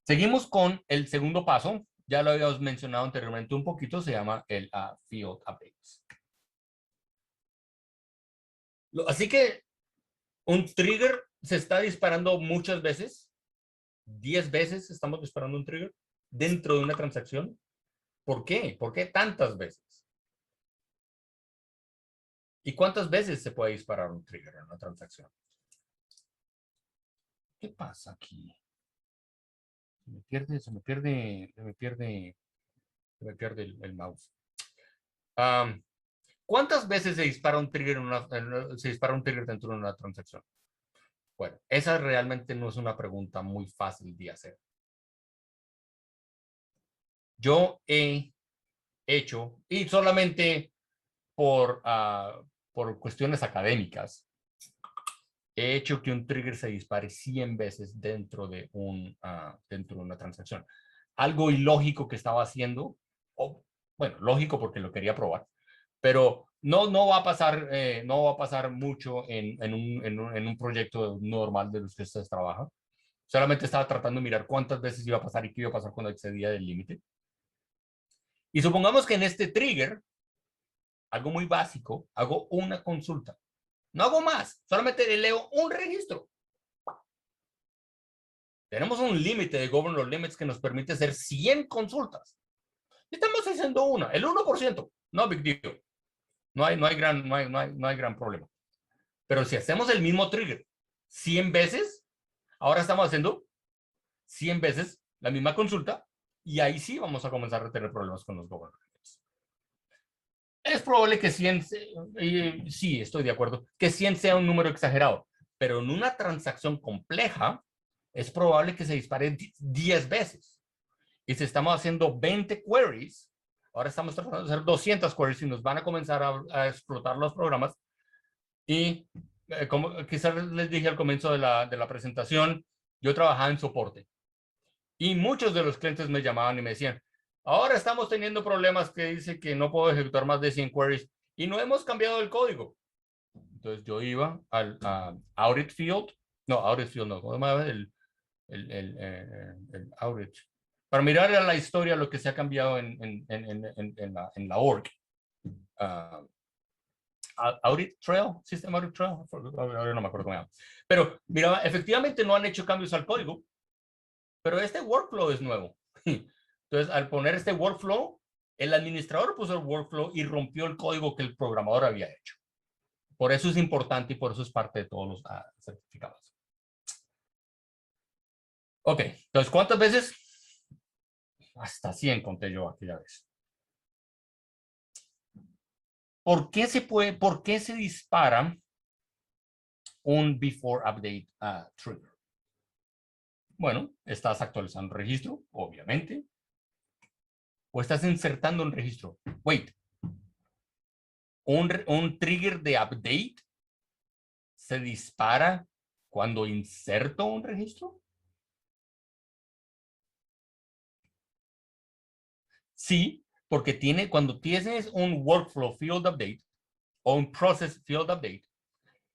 Seguimos con el segundo paso. Ya lo habíamos mencionado anteriormente un poquito. Se llama el field updates. Así que un trigger se está disparando muchas veces. 10 veces estamos disparando un trigger dentro de una transacción. ¿Por qué? ¿Por qué tantas veces? ¿Y cuántas veces se puede disparar un trigger en una transacción? ¿Qué pasa aquí? Se me pierde el mouse. ¿Cuántas veces se dispara un trigger dentro de una transacción? Bueno, esa realmente no es una pregunta muy fácil de hacer. Yo he hecho, y solamente por cuestiones académicas, he hecho que un trigger se dispare 100 veces dentro de una transacción. Algo ilógico que estaba haciendo, bueno, lógico porque lo quería probar, pero no va a pasar mucho en un proyecto normal de los que ustedes trabajan. Solamente estaba tratando de mirar cuántas veces iba a pasar y qué iba a pasar cuando excedía del límite. Y supongamos que en este trigger, algo muy básico, hago una consulta. No hago más, solamente le leo un registro. Tenemos un límite de governor limits que nos permite hacer 100 consultas. Estamos haciendo una, el 1%, no big deal. No hay gran problema. Pero si hacemos el mismo trigger 100 veces, ahora estamos haciendo 100 veces la misma consulta y ahí sí vamos a comenzar a tener problemas con los governor limits. Es probable que 100, sí, estoy de acuerdo, que 100 sea un número exagerado, pero en una transacción compleja es probable que se dispare 10 veces. Y si estamos haciendo 20 queries, ahora estamos tratando de hacer 200 queries y nos van a comenzar a explotar los programas. Y como quizás les dije al comienzo de la presentación, yo trabajaba en soporte. Y muchos de los clientes me llamaban y me decían, Ahora estamos teniendo problemas que dice que no puedo ejecutar más de 100 queries y no hemos cambiado el código. Entonces yo iba al audit field, no, ¿cómo se llama? El audit. Para mirar a la historia lo que se ha cambiado en la org. Audit Trail, System Audit Trail, ahora no me acuerdo cómo se llama. Pero mira, efectivamente no han hecho cambios al código, pero este workflow es nuevo. Entonces, al poner este workflow, el administrador puso el workflow y rompió el código que el programador había hecho. Por eso es importante y por eso es parte de todos los certificados. Ok, entonces, ¿cuántas veces? Hasta 100 conté yo aquella vez. ¿Por qué se dispara un before update trigger? Bueno, estás actualizando el registro, obviamente. O estás insertando un registro. Wait. Un trigger de update se dispara cuando inserto un registro. Sí, porque cuando tienes un workflow field update o un process field update,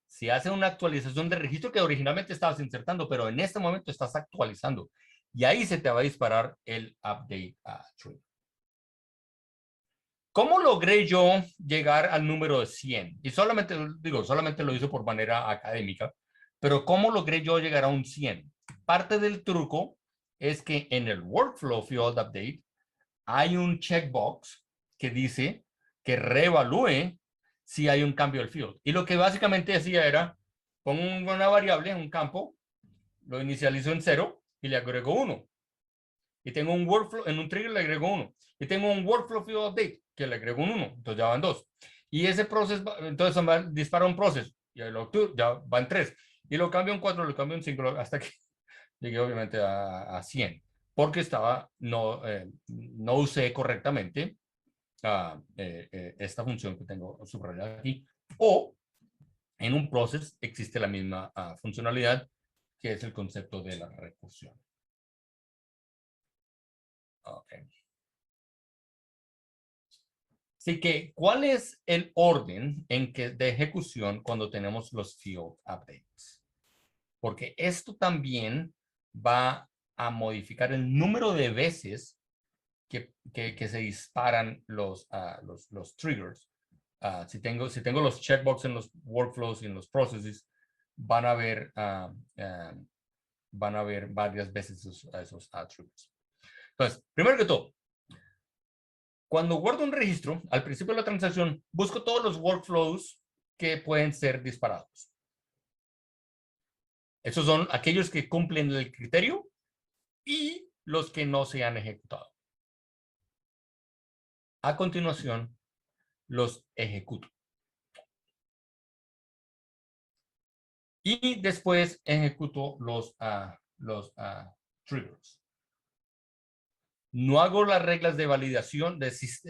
se hace una actualización de registro que originalmente estabas insertando, pero en este momento estás actualizando. Y ahí se te va a disparar el update trigger. ¿Cómo logré yo llegar al número de 100? Y solamente lo hice por manera académica, pero ¿cómo logré yo llegar a un 100? Parte del truco es que en el workflow field update hay un checkbox que dice que reevalúe si hay un cambio del field. Y lo que básicamente hacía era, pongo una variable en un campo, lo inicializo en 0 y le agrego 1. Y tengo un workflow, en un trigger le agrego 1. Y tengo un workflow field update que le agrego un 1. Entonces ya van 2. Y ese proceso, entonces dispara un proceso. Y ya van 3. Y lo cambio en 4, lo cambio en 5, hasta que llegué obviamente a 100. Porque no usé correctamente esta función que tengo subrayada aquí. O en un process existe la misma funcionalidad, que es el concepto de la recursión. Ok. Así que, ¿cuál es el orden de ejecución cuando tenemos los field updates? Porque esto también va a modificar el número de veces que se disparan los triggers. Si tengo los checkbox en los workflows y en los processes, van a ver varias veces esos triggers. Entonces, primero que todo, cuando guardo un registro, al principio de la transacción, busco todos los workflows que pueden ser disparados. Esos son aquellos que cumplen el criterio y los que no se han ejecutado. A continuación, los ejecuto. Y después ejecuto los triggers. No hago las reglas de validación,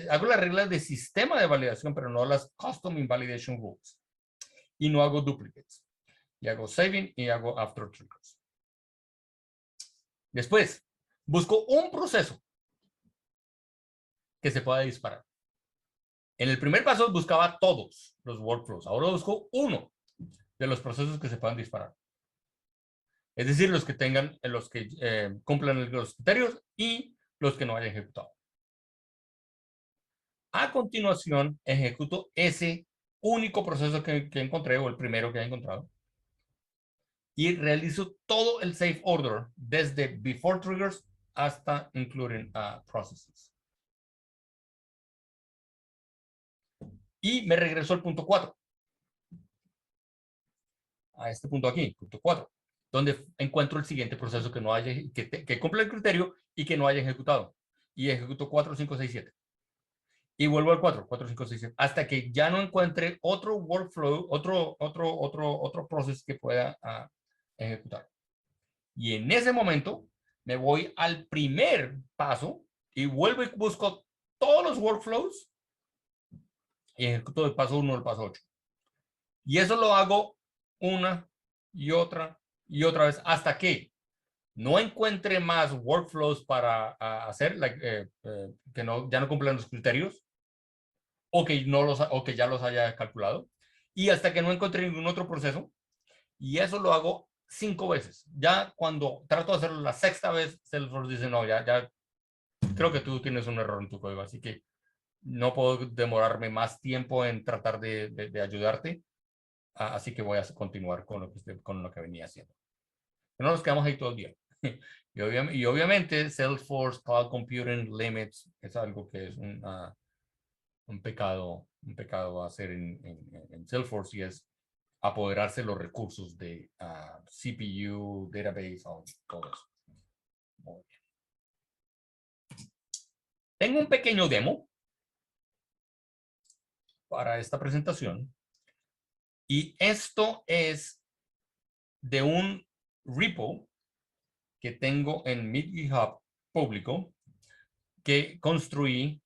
hago las reglas de sistema de validación, pero no las custom invalidation rules. Y no hago duplicates. Y hago saving y hago after triggers. Después, busco un proceso que se pueda disparar. En el primer paso buscaba todos los workflows. Ahora busco uno de los procesos que se puedan disparar. Es decir, los que cumplan los criterios y los que no hayan ejecutado. A continuación, ejecuto ese único proceso que encontré, o el primero que he encontrado, y realizo todo el safe order desde before triggers hasta including processes. Y me regreso al punto 4. A este punto aquí, punto 4, donde encuentro el siguiente proceso que cumple el criterio y que no haya ejecutado. Y ejecuto 4, 5, 6, 7. Y vuelvo al 4, 4, 5, 6, 7, hasta que ya no encuentre otro workflow, otro proceso que pueda ejecutar. Y en ese momento me voy al primer paso y vuelvo y busco todos los workflows y ejecuto del paso 1 al paso 8. Y eso lo hago una y otra vez hasta que no encuentre más workflows para hacer, que ya no cumplan los criterios, o que ya los haya calculado, y hasta que no encuentre ningún otro proceso, y eso lo hago 5 veces. Ya cuando trato de hacerlo la 6ª vez, Salesforce dice, no, ya creo que tú tienes un error en tu código, así que no puedo demorarme más tiempo en tratar de ayudarte, así que voy a continuar con lo que venía haciendo. No nos quedamos ahí todo el día. Y obviamente Salesforce Cloud Computing Limits es algo que es un pecado hacer en Salesforce, y es apoderarse los recursos de CPU, database, todo eso. Muy bien. Tengo un pequeño demo para esta presentación, y esto es de un repo que tengo en mi GitHub público que construí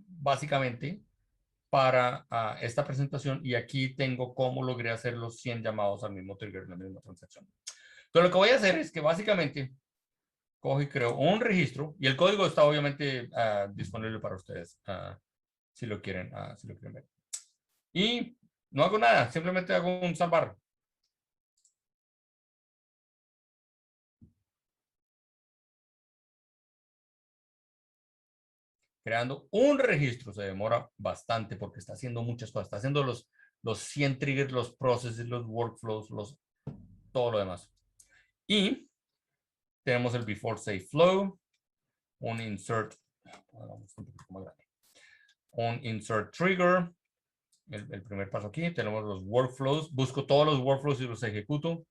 básicamente para esta presentación, y aquí tengo cómo logré hacer los 100 llamados al mismo trigger en la misma transacción. Entonces lo que voy a hacer es que básicamente cojo y creo un registro, y el código está obviamente disponible para ustedes si lo quieren ver. Y no hago nada, simplemente hago un salvar. Creando un registro se demora bastante porque está haciendo muchas cosas. Está haciendo los 100 triggers, los processes, los workflows, todo lo demás. Y tenemos el before save flow, un insert trigger, el primer paso aquí. Tenemos los workflows. Busco todos los workflows y los ejecuto.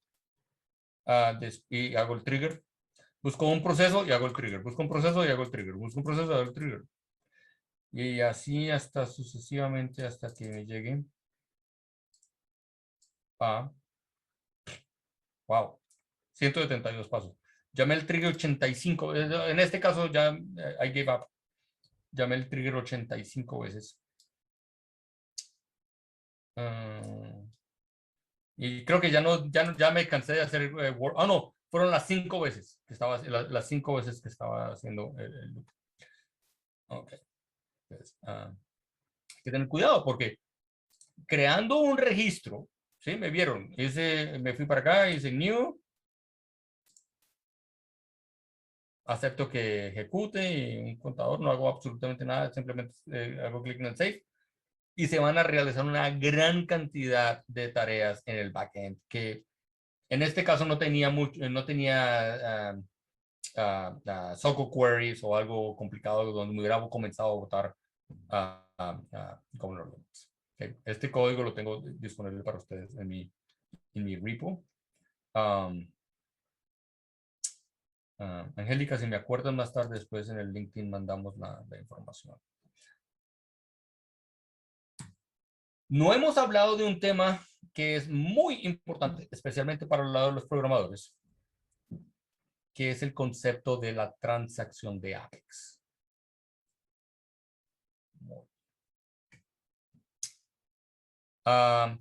Y hago el trigger. Busco un proceso y hago el trigger. Busco un proceso y hago el trigger. Busco un proceso y hago el trigger. Y así hasta sucesivamente hasta que me llegue a, wow, 172 pasos. Llamé el trigger 85. En este caso ya I gave up. Llamé el trigger 85 veces. Y creo que ya me cansé de hacer no, fueron las 5 veces que estaba, las 5 veces que estaba haciendo el loop. Ok. Entonces, hay que tener cuidado porque creando un registro, ¿sí? Me vieron, me fui para acá, hice new, acepto que ejecute, y un contador, no hago absolutamente nada, simplemente hago clic en el save, y se van a realizar una gran cantidad de tareas en el backend, que en este caso no tenía SQL queries o algo complicado donde me hubiera comenzado a botar governor limits. Okay. Este código lo tengo disponible para ustedes en mi repo. Angélica, si me acuerdan más tarde, después en el LinkedIn mandamos la información. No hemos hablado de un tema que es muy importante, especialmente para el lado de los programadores, que es el concepto de la transacción de Apex.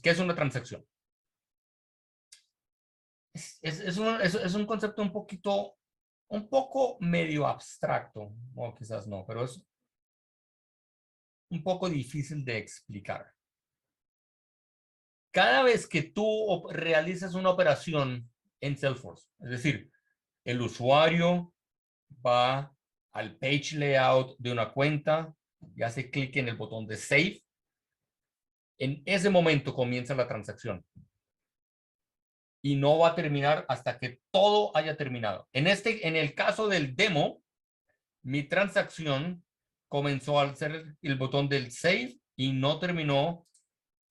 ¿Qué es una transacción? Es un concepto un poco medio abstracto, o quizás no, pero es un poco difícil de explicar. Cada vez que tú realizas una operación en Salesforce, es decir, el usuario va al page layout de una cuenta y hace clic en el botón de Save, en ese momento comienza la transacción. Y no va a terminar hasta que todo haya terminado. En el caso del demo, mi transacción comenzó al ser el botón del Save y no terminó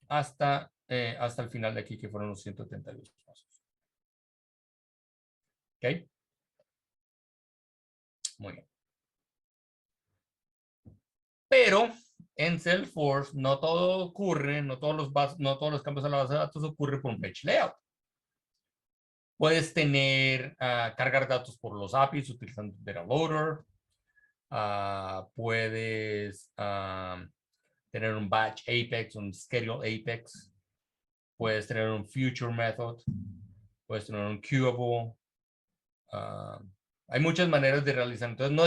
hasta el final de aquí, que fueron los 172 pasos. ¿Ok? Muy bien. Pero en Salesforce no todo ocurre, no todos los campos de la base de datos ocurre por un page layout. Puedes tener, cargar datos por los APIs utilizando Data Loader. Puedes tener un batch Apex, un schedule Apex. Puedes tener un future method. Puedes tener un queuable. Hay muchas maneras de realizar. Entonces, no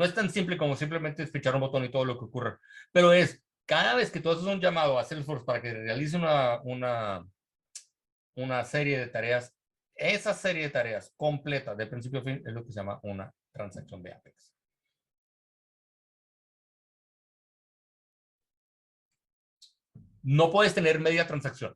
es tan simple como simplemente fichar un botón y todo lo que ocurra. Pero es, cada vez que tú haces un llamado a Salesforce para que realice una serie de tareas, esa serie de tareas completa de principio a fin es lo que se llama una transacción de Apex. No puedes tener media transacción.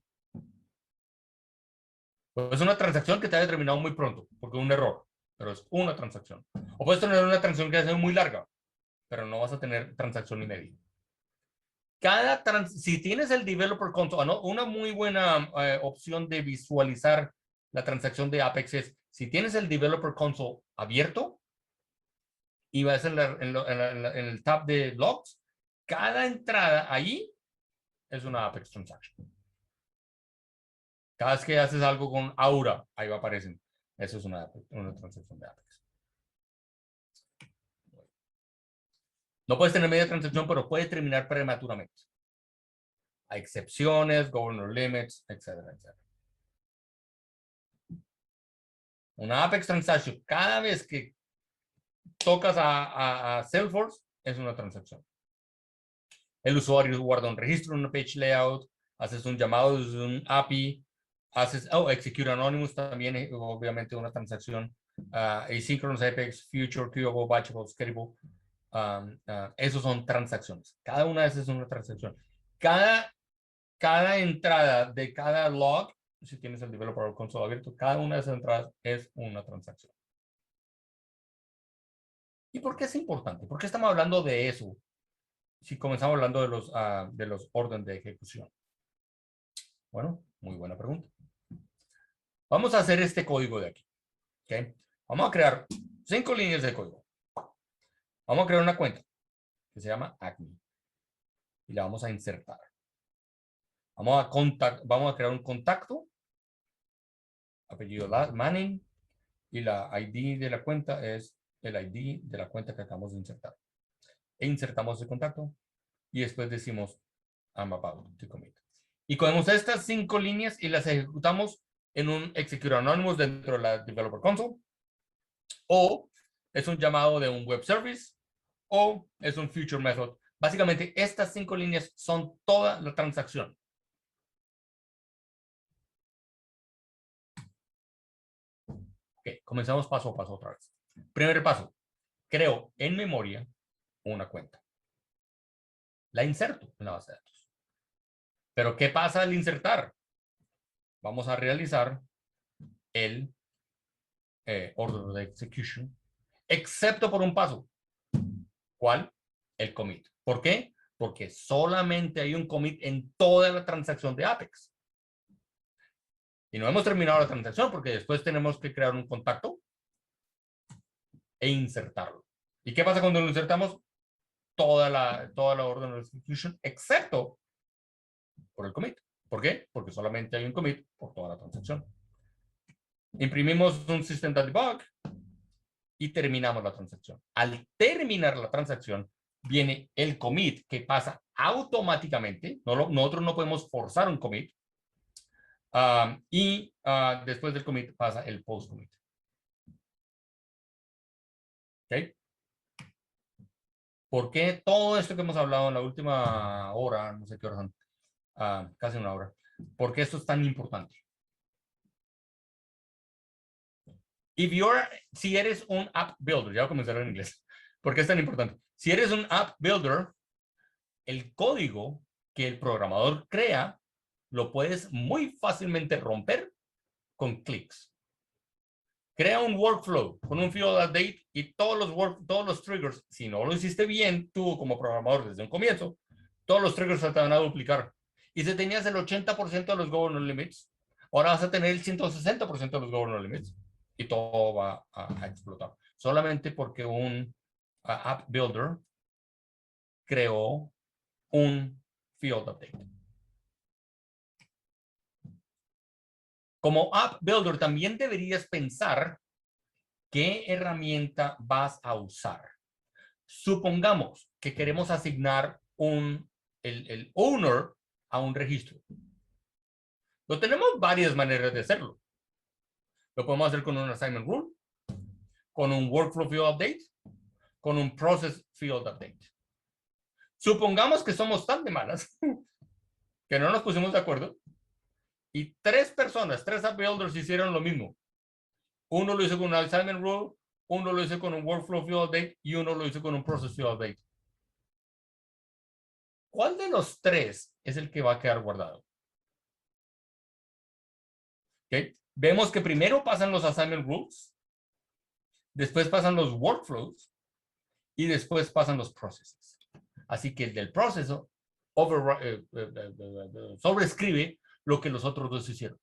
Es una transacción que te ha determinado muy pronto, porque es un error, pero es una transacción. O puedes tener una transacción que es muy larga, pero no vas a tener transacción y media. Si tienes el developer console, una muy buena opción de visualizar la transacción de Apex es, si tienes el developer console abierto y vas en el tab de logs, cada entrada ahí es una Apex transaction. Cada vez que haces algo con Aura, ahí va a aparecer. Eso es una transacción de Apex. No puedes tener media transacción, pero puede terminar prematuramente. Hay excepciones, governor limits, etcétera, etcétera. Una Apex transaction, cada vez que tocas a Salesforce, es una transacción. El usuario guarda un registro en una page layout, haces un llamado desde un API, execute anonymous también, obviamente una transacción. Asynchronous Apex, future, queuable, batchable, schedule. Esos son transacciones. Cada una de esas es una transacción. Cada entrada de cada log, si tienes el developer console abierto, cada una de esas entradas es una transacción. ¿Y por qué es importante? ¿Por qué estamos hablando de eso? Si comenzamos hablando de los órdenes de ejecución. Bueno, muy buena pregunta. Vamos a hacer este código de aquí. ¿Okay? Vamos a crear 5 líneas de código. Vamos a crear una cuenta que se llama Acme y la vamos a insertar. Vamos a crear un contacto, apellido Manning, y la ID de la cuenta es el ID de la cuenta que acabamos de insertar. E insertamos el contacto y después decimos I'm about to commit. Y cogemos estas 5 líneas y las ejecutamos en un execute anonymous dentro de la developer console, o es un llamado de un web service, o es un future method. Básicamente, estas 5 líneas son toda la transacción. Ok, comenzamos paso a paso otra vez. Primer paso, creo en memoria una cuenta. La inserto en la base de datos. Pero, ¿qué pasa al insertar? Vamos a realizar el order de execution, excepto por un paso. ¿Cuál? El commit. ¿Por qué? Porque solamente hay un commit en toda la transacción de Apex. Y no hemos terminado la transacción porque después tenemos que crear un contacto e insertarlo. ¿Y qué pasa cuando lo insertamos? Toda la orden de execution, excepto por el commit. ¿Por qué? Porque solamente hay un commit por toda la transacción. Imprimimos un system.debug y terminamos la transacción. Al terminar la transacción, viene el commit que pasa automáticamente. Nosotros no podemos forzar un commit. Después del commit pasa el post commit. ¿Ok? ¿Por qué todo esto que hemos hablado en la última hora, no sé qué hora son, casi una hora, por qué esto es tan importante? Si eres un app builder, ya voy a comenzar en inglés. ¿Por qué es tan importante? Si eres un app builder, el código que el programador crea lo puedes muy fácilmente romper con clics. Crea un workflow con un field update y todos los triggers, si no lo hiciste bien, tú como programador desde un comienzo, todos los triggers se te van a duplicar. Y si tenías el 80% de los governor limits, ahora vas a tener el 160% de los governor limits y todo va a explotar. Solamente porque un app builder creó un field update. Como app builder también deberías pensar qué herramienta vas a usar. Supongamos que queremos asignar el owner a un registro. Tenemos varias maneras de hacerlo. Lo podemos hacer con un assignment rule, con un workflow field update, con un process field update. Supongamos que somos tan de malas que no nos pusimos de acuerdo y 3 personas, 3 app builders hicieron lo mismo. Uno lo hizo con un assignment rule, uno lo hizo con un workflow field update y uno lo hizo con un process field update. ¿Cuál de los 3 es el que va a quedar guardado? ¿Okay? Vemos que primero pasan los assignment rules, después pasan los workflows y después pasan los processes. Así que el del proceso sobrescribe lo que los otros 2 hicieron.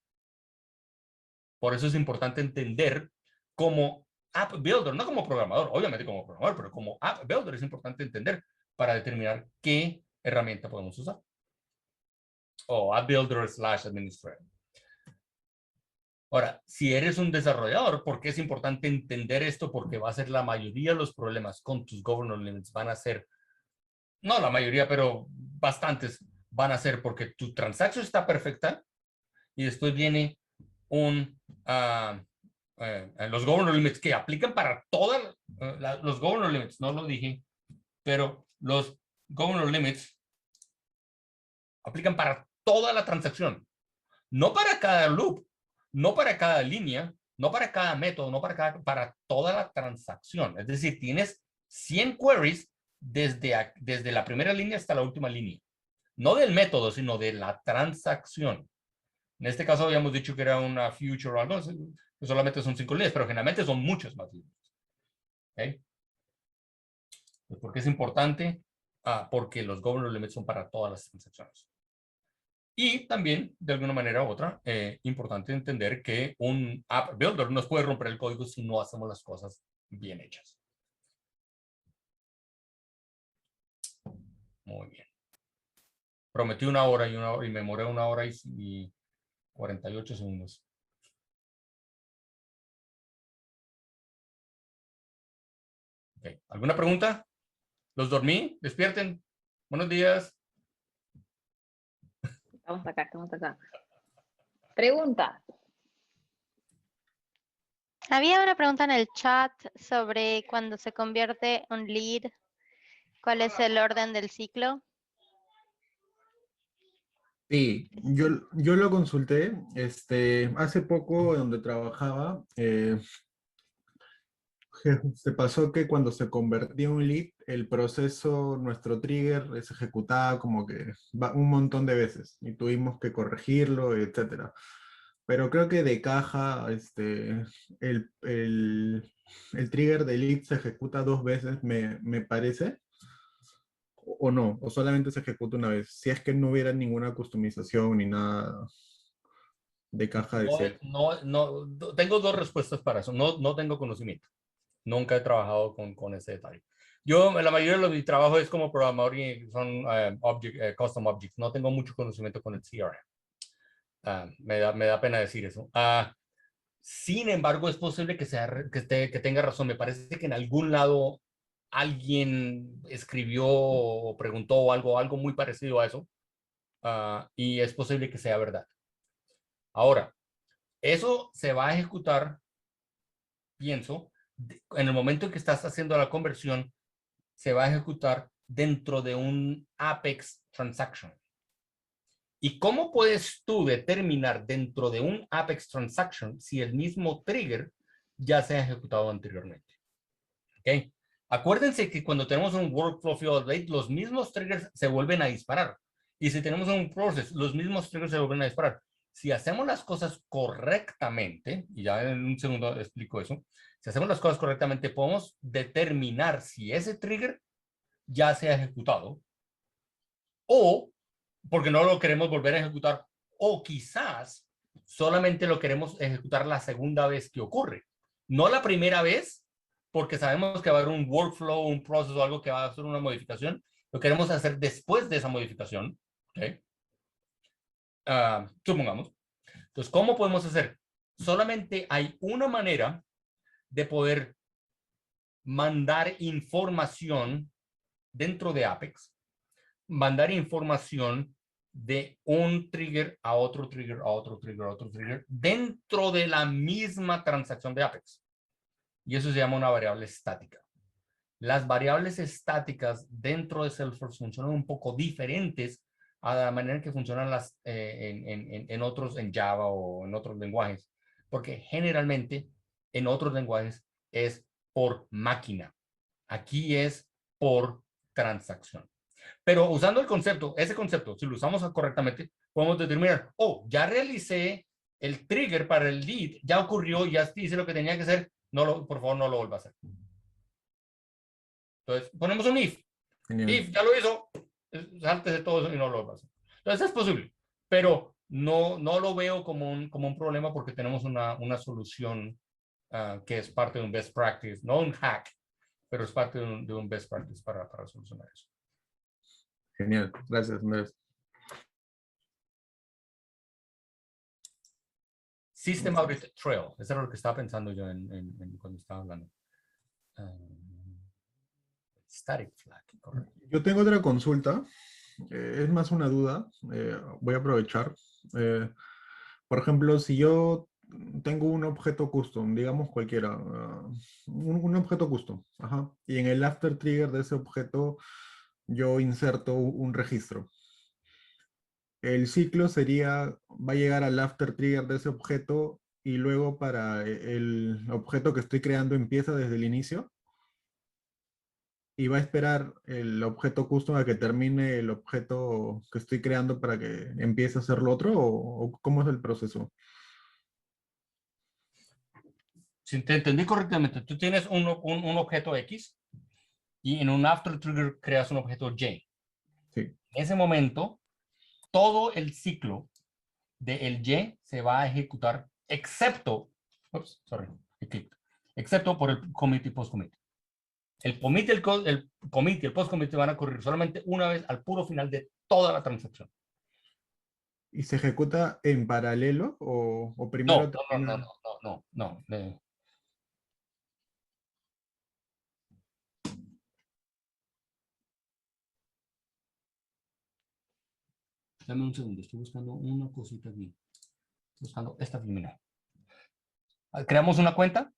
Por eso es importante entender como app builder, no como programador, obviamente como programador, pero como app builder es importante entender para determinar qué herramienta podemos usar. O app builder / administrator. Ahora, si eres un desarrollador, ¿por qué es importante entender esto? Porque va a ser la mayoría de los problemas con tus governance limits van a ser, no la mayoría, pero bastantes van a ser porque tu transacción está perfecta y después viene los governance limits que aplican para todas los governance limits, no lo dije, pero los governance limits aplican para toda la transacción, no para cada loop, no para cada línea, no para cada método, no para toda la transacción. Es decir, tienes 100 queries desde la primera línea hasta la última línea. No del método, sino de la transacción. En este caso habíamos dicho que era una future o algo, que solamente son 5 líneas, pero generalmente son muchas más líneas. ¿Okay? ¿Por qué es importante? Porque los governance limits son para todas las transacciones. Y también, de alguna manera u otra, importante entender que un app builder nos puede romper el código si no hacemos las cosas bien hechas. Muy bien. Prometí 1 hora y me demoré 1 hora y 48 segundos. Okay. ¿Alguna pregunta? ¿Los dormí? ¿Despierten? Buenos días. Estamos acá, estamos acá. Pregunta. Había una pregunta en el chat sobre cuando se convierte un lead, ¿cuál es el orden del ciclo? Sí, yo lo consulté hace poco donde trabajaba. Se pasó que cuando se convertía en un lead, el proceso, nuestro trigger, se ejecutaba como que un montón de veces y tuvimos que corregirlo, etcétera. Pero creo que de caja, el trigger de lead se ejecuta 2 veces, me parece. O no, o solamente se ejecuta una vez. Si es que no hubiera ninguna customización ni nada de caja de cel. No, tengo 2 respuestas para eso. No tengo conocimiento. Nunca he trabajado con ese detalle. La mayoría de mi trabajo es como programador y son custom objects. No tengo mucho conocimiento con el CRM. Me da pena decir eso. Sin embargo, es posible que tenga razón. Me parece que en algún lado alguien escribió o preguntó algo muy parecido a eso. Y es posible que sea verdad. Ahora, eso se va a ejecutar, pienso, en el momento en que estás haciendo la conversión, se va a ejecutar dentro de un Apex Transaction. ¿Y cómo puedes tú determinar dentro de un Apex Transaction si el mismo trigger ya se ha ejecutado anteriormente? ¿Okay? Acuérdense que cuando tenemos un workflow field update, los mismos triggers se vuelven a disparar. Y si tenemos un process, los mismos triggers se vuelven a disparar. Si hacemos las cosas correctamente, y ya en un segundo explico eso, si hacemos las cosas correctamente, podemos determinar si ese trigger ya se ha ejecutado o porque no lo queremos volver a ejecutar, o quizás solamente lo queremos ejecutar la segunda vez que ocurre. No la primera vez, porque sabemos que va a haber un workflow, un proceso o algo que va a hacer una modificación. Lo queremos hacer después de esa modificación. ¿Okay? Supongamos. Entonces, ¿cómo podemos hacer? Solamente hay una manera de poder mandar información dentro de Apex, mandar información de un trigger a otro trigger, a otro trigger, a otro trigger, dentro de la misma transacción de Apex. y eso se llama una variable estática. Las variables estáticas dentro de Salesforce funcionan un poco diferentes a la manera en que funcionan en otros, en Java o en otros lenguajes, porque generalmente en otros lenguajes es por máquina. Aquí es por transacción. Pero usando el concepto, ese concepto, si lo usamos correctamente, podemos determinar, oh, ya realicé el trigger para el lead, ya ocurrió, ya hice lo que tenía que hacer, por favor no lo vuelva a hacer. Entonces, ponemos un if. Genial. If ya lo hizo, salte de todo eso y no lo vuelva a hacer. Entonces es posible, pero no lo veo como un problema porque tenemos una solución que es parte de un best practice, no un hack, pero es parte de un best practice para solucionar eso. Genial, gracias, Andrés. System Audit Trail, eso era lo que estaba pensando yo cuando estaba hablando. Static flag, correcto. Yo tengo otra consulta, es más una duda, voy a aprovechar. Por ejemplo, si yo tengo un objeto custom, digamos cualquiera, un objeto custom, ajá, y en el after trigger de ese objeto yo inserto un registro. El ciclo va a llegar al after trigger de ese objeto y luego para el objeto que estoy creando empieza desde el inicio. Y va a esperar el objeto custom a que termine el objeto que estoy creando para que empiece a hacer lo otro, o ¿cómo es el proceso? Si te entendí correctamente, tú tienes un objeto X y en un after trigger creas un objeto Y. Sí. En ese momento, todo el ciclo del Y se va a ejecutar excepto por el commit y post-commit. El commit y el post-commit van a ocurrir solamente una vez al puro final de toda la transacción. ¿Y se ejecuta en paralelo o primero? No. Dame un segundo, estoy buscando una cosita aquí. Estoy buscando esta filmina. Creamos una cuenta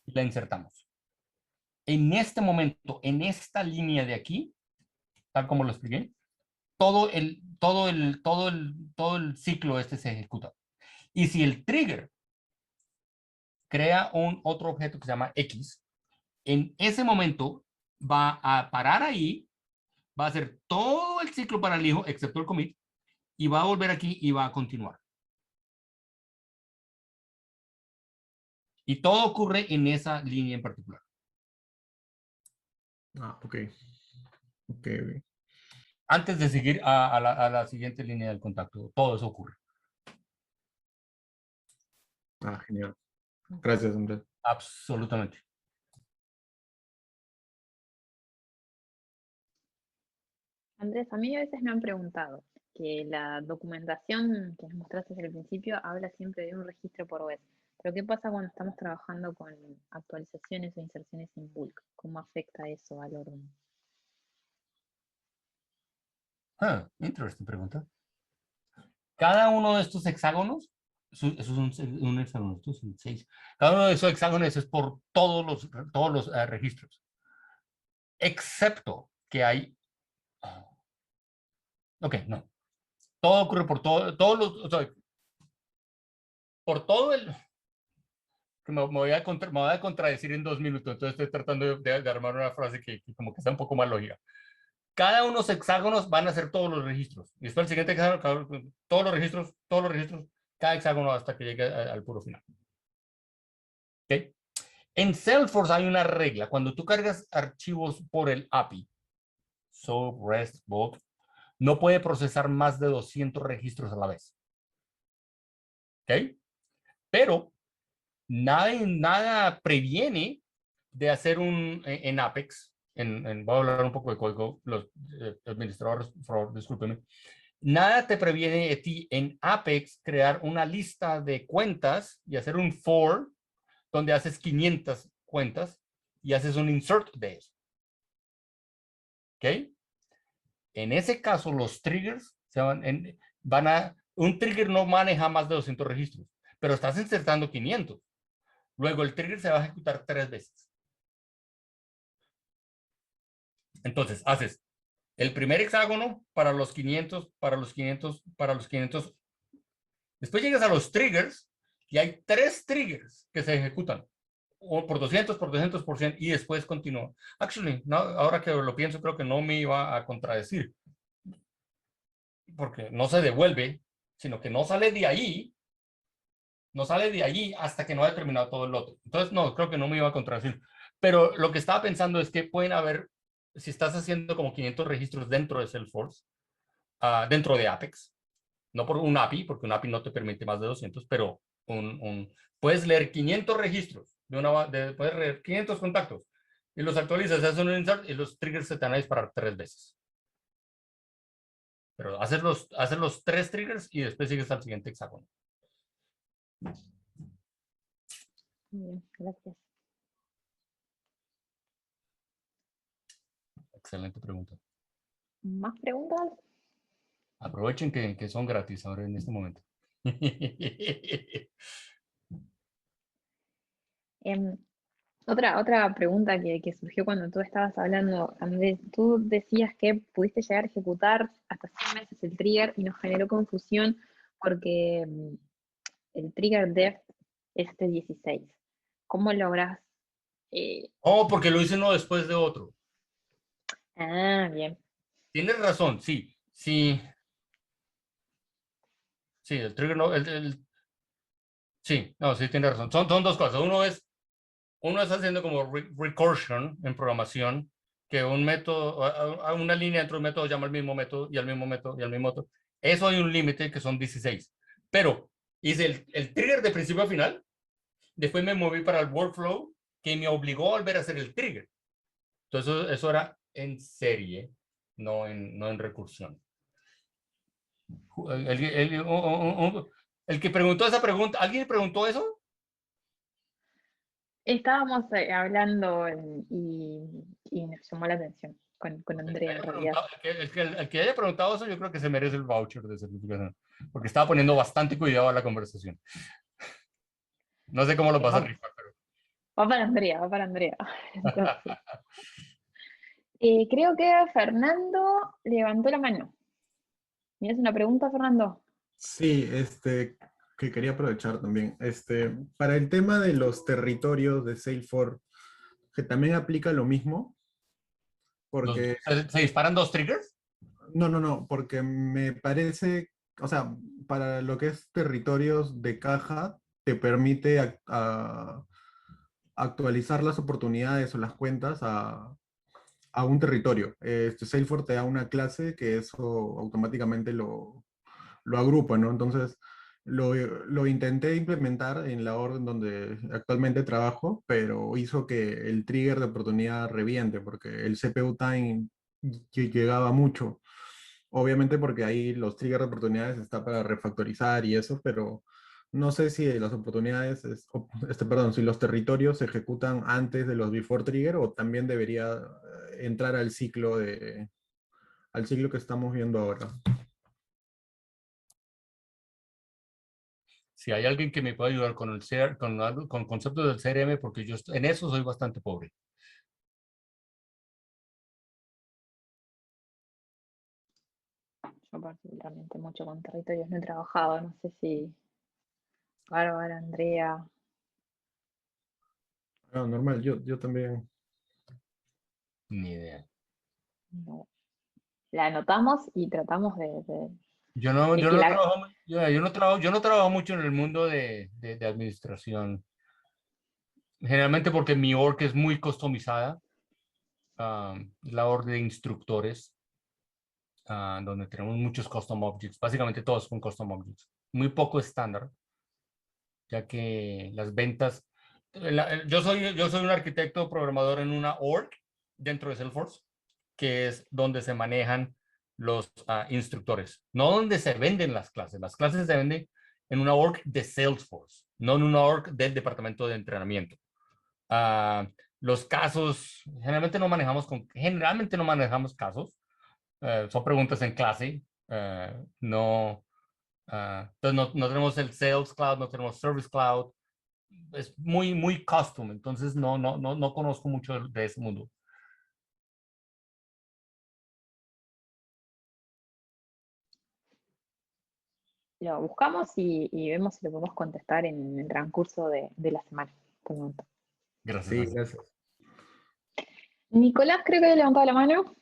y la insertamos. En este momento, en esta línea de aquí, tal como lo expliqué, todo el ciclo se ejecuta. Y si el trigger crea otro objeto que se llama X, en ese momento va a parar ahí, va a hacer todo el ciclo para el hijo, excepto el commit, y va a volver aquí y va a continuar. Y todo ocurre en esa línea en particular. Ok. Antes de seguir a la siguiente línea del contacto, todo eso ocurre. Genial. Gracias, Andrés. Absolutamente. Andrés, a mí a veces me han preguntado que la documentación que nos mostraste desde el principio habla siempre de un registro por vez. Pero ¿qué pasa cuando estamos trabajando con actualizaciones o inserciones en bulk? ¿Cómo afecta eso al orden? Interesante pregunta. Cada uno de estos hexágonos, eso es un hexágono, estos son 6. Cada uno de esos hexágonos es por todos los registros. Excepto que hay... Ok, no. Todo ocurre por todos los... O sea, por todo el... Me voy a contradecir en 2 minutos, entonces estoy tratando de armar una frase que como que está un poco más lógica. Cada uno de los hexágonos van a ser todos los registros. Y después el siguiente hexágono, todos los registros, cada hexágono hasta que llegue al puro final. ¿Okay? En Salesforce hay una regla. Cuando tú cargas archivos por el API, SOAP, REST, bulk, no puede procesar más de 200 registros a la vez. ¿Ok? Pero nada previene de hacer en Apex, voy a hablar un poco de código, los administradores, por favor, discúlpenme. Nada te previene de ti en Apex crear una lista de cuentas y hacer un for donde haces 500 cuentas y haces un insert de eso. ¿Ok? En ese caso, los triggers un trigger no maneja más de 200 registros, pero estás insertando 500. Luego el trigger se va a ejecutar 3 veces. Entonces, haces el primer hexágono para los 500, para los 500, para los 500. Después llegas a los triggers y hay 3 triggers que se ejecutan. O por 200, por 200, por 100 y después continúa. Actually, no, ahora que lo pienso, creo que no me iba a contradecir. Porque no se devuelve, sino que no sale de ahí. No sale de allí hasta que no haya terminado todo el lote. Entonces, no, creo que no me iba a contradecir. Pero lo que estaba pensando es que pueden haber, si estás haciendo como 500 registros dentro de Salesforce, dentro de Apex, no por un API, porque un API no te permite más de 200, pero puedes leer 500 registros, puedes leer 500 contactos, y los actualizas, haces un insert, y los triggers se te van a disparar 3 veces. Pero hacer los 3 triggers y después sigues al siguiente hexágono. Bien, gracias. Excelente pregunta. ¿Más preguntas? Aprovechen que son gratis ahora en este momento. Otra pregunta que surgió cuando tú estabas hablando, Andrés, tú decías que pudiste llegar a ejecutar hasta 100 veces el trigger y nos generó confusión porque el trigger depth es de 16. ¿Cómo logras? Oh, porque lo hice uno después de otro. Bien. Tienes razón, sí. Sí, el trigger no, sí, no, sí, tienes razón. Son dos cosas. Uno es haciendo como recursion en programación, que un método, una línea dentro del método llama al mismo método y al mismo método y al mismo método. Eso hay un límite que son 16. Pero hice el trigger de principio a final. Después me moví para el workflow que me obligó a volver a hacer el trigger. Entonces, eso era en serie, no en recursión. El que preguntó esa pregunta, ¿alguien preguntó eso? Estábamos hablando y nos llamó la atención con Andrea en realidad. El que haya preguntado eso, yo creo que se merece el voucher de certificación, porque estaba poniendo bastante cuidado a la conversación. No sé cómo lo vas a rifar, pero... Va para Andrea. Entonces, creo que Fernando levantó la mano. ¿Tienes una pregunta, Fernando? Sí, que quería aprovechar también. Para el tema de los territorios de Salesforce, que también aplica lo mismo, porque... ¿Se disparan 2 triggers? No, porque me parece, o sea, para lo que es territorios de caja, te permite actualizar las oportunidades o las cuentas a un territorio. Salesforce te da una clase que eso automáticamente lo agrupa, ¿no? Entonces, lo intenté implementar en la orden donde actualmente trabajo, pero hizo que el trigger de oportunidad reviente, porque el CPU time llegaba mucho. Obviamente porque ahí los triggers de oportunidades está para refactorizar y eso, pero no sé si las oportunidades, perdón, si los territorios se ejecutan antes de los before trigger o también debería entrar al ciclo que estamos viendo ahora. Si hay alguien que me pueda ayudar con con conceptos del CRM, porque yo en eso soy bastante pobre. Yo particularmente mucho con territorios no he trabajado, no sé si Bárbara, Andrea. Ah, normal, yo también. Ni idea. No. La anotamos y tratamos de Yo no que la... trabajo mucho en el mundo de administración. Generalmente porque mi org es muy customizada. La org de instructores, donde tenemos muchos custom objects. Básicamente todos son custom objects. Muy poco estándar, ya que las ventas... Yo soy un arquitecto programador en una org dentro de Salesforce, que es donde se manejan los instructores, no donde se venden las clases. Las clases se venden en una org de Salesforce, no en una org del departamento de entrenamiento. Los casos, generalmente no manejamos casos. Son preguntas en clase. Entonces no tenemos el Sales Cloud, no tenemos Service Cloud. es muy, muy custom, entonces no conozco mucho de ese mundo. Lo buscamos y vemos si lo podemos contestar en el transcurso de la semana. Por el momento. Gracias. Sí, gracias. Nicolás, creo que había levantado la mano.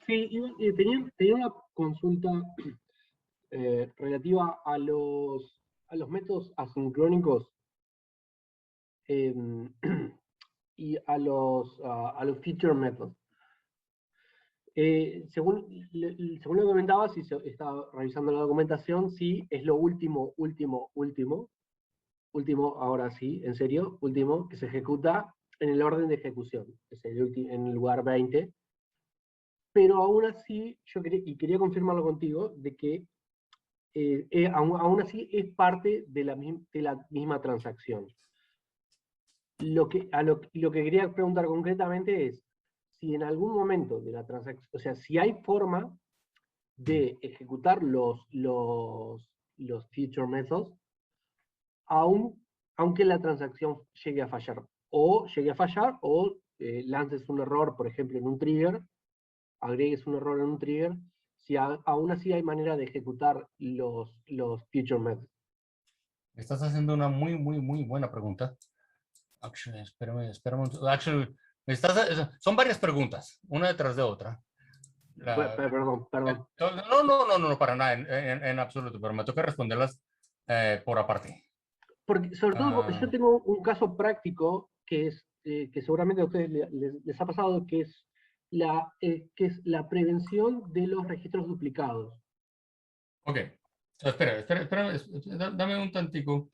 Sí, tenía una consulta relativa a los métodos asincrónicos y a los feature methods. Según lo comentaba, si estaba revisando la documentación, sí, es lo último, ahora sí, en serio, último, que se ejecuta en el orden de ejecución, es en el lugar 20. Pero aún así, yo quería confirmarlo contigo, de que aún así es parte de la misma transacción. Lo que quería preguntar concretamente es, si en algún momento de la transacción, o sea, si hay forma de ejecutar los feature methods, aunque la transacción llegue a fallar, o lances un error, por ejemplo, en un trigger, agregues un error en un trigger, si aún así hay manera de ejecutar los feature methods. Estás haciendo una muy, muy, muy buena pregunta. Actually, espérame. Actually, son varias preguntas, una detrás de otra. Perdón. No, para nada, en absoluto, pero me toca responderlas por aparte. Porque, sobre todo porque yo tengo un caso práctico que es que seguramente a ustedes les ha pasado, que es la prevención de los registros duplicados. Ok, espera, dame un tantico.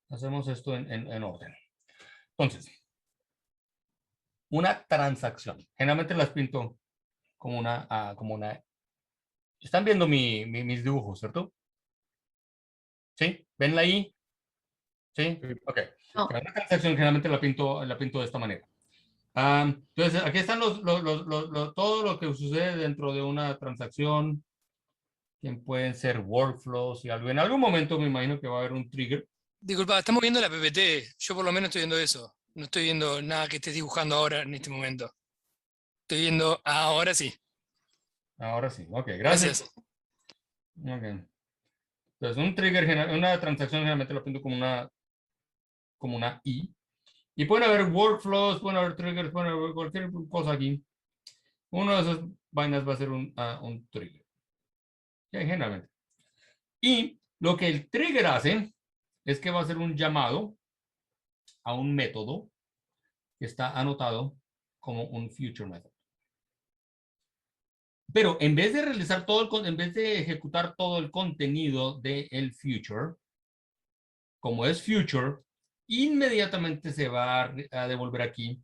Hacemos esto en orden. Entonces, una transacción. Generalmente las pinto como una... Están viendo mis dibujos, ¿cierto? ¿Sí? ¿Ven la I? ¿Sí? Ok. No. Una transacción generalmente la pinto de esta manera. Entonces, aquí están todo lo que sucede dentro de una transacción, que pueden ser workflows y algo. En algún momento me imagino que va a haber un trigger. Disculpa, estamos viendo la PPT. Yo por lo menos estoy viendo eso. No estoy viendo nada que estés dibujando ahora en este momento. Estoy viendo, ahora sí. Ahora sí, ok, gracias. Okay. Entonces, un trigger, una transacción generalmente lo pinto como una I. Y pueden haber workflows, pueden haber triggers, pueden haber cualquier cosa aquí. Uno de esas vainas va a ser un trigger. Okay, generalmente. Y lo que el trigger hace es que va a hacer un llamado a un método que está anotado como un future method. Pero en vez de realizar en vez de ejecutar todo el contenido del future, como es future, inmediatamente se va a devolver aquí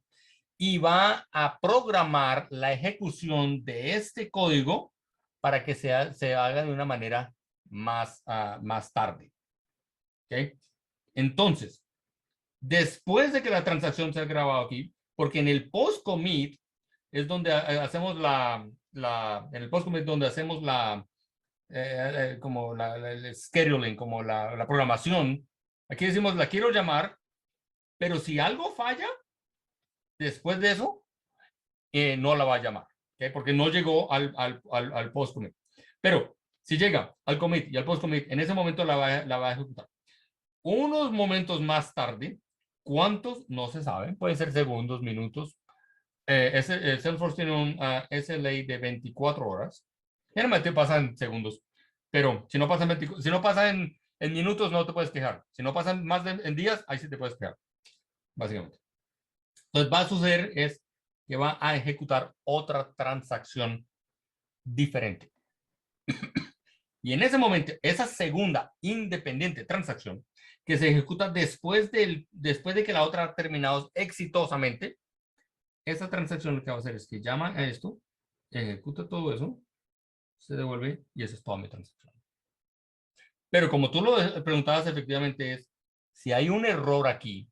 y va a programar la ejecución de este código para que se haga de una manera más tarde. ¿Okay? Entonces, después de que la transacción se ha grabado aquí, porque en el post-commit es donde hacemos en el post-commit donde hacemos como el scheduling, como la programación. Aquí decimos, la quiero llamar, pero si algo falla, después de eso, no la va a llamar, ¿okay? Porque no llegó al post-commit. Pero si llega al commit y al post-commit, en ese momento la va a ejecutar. Unos momentos más tarde, ¿cuántos? No se sabe, pueden ser segundos, minutos. Salesforce tiene un SLA de 24 horas. Generalmente pasa en segundos, pero si no pasa en minutos, no te puedes quejar. Si no pasan más en días, ahí sí te puedes quejar, básicamente. Entonces va a suceder es que va a ejecutar otra transacción diferente. Y en ese momento, esa segunda independiente transacción que se ejecuta después de que la otra ha terminado exitosamente, esa transacción lo que va a hacer es que llama a esto, ejecuta todo eso, se devuelve y esa es toda mi transacción. Pero como tú lo preguntabas, efectivamente es, si hay un error aquí,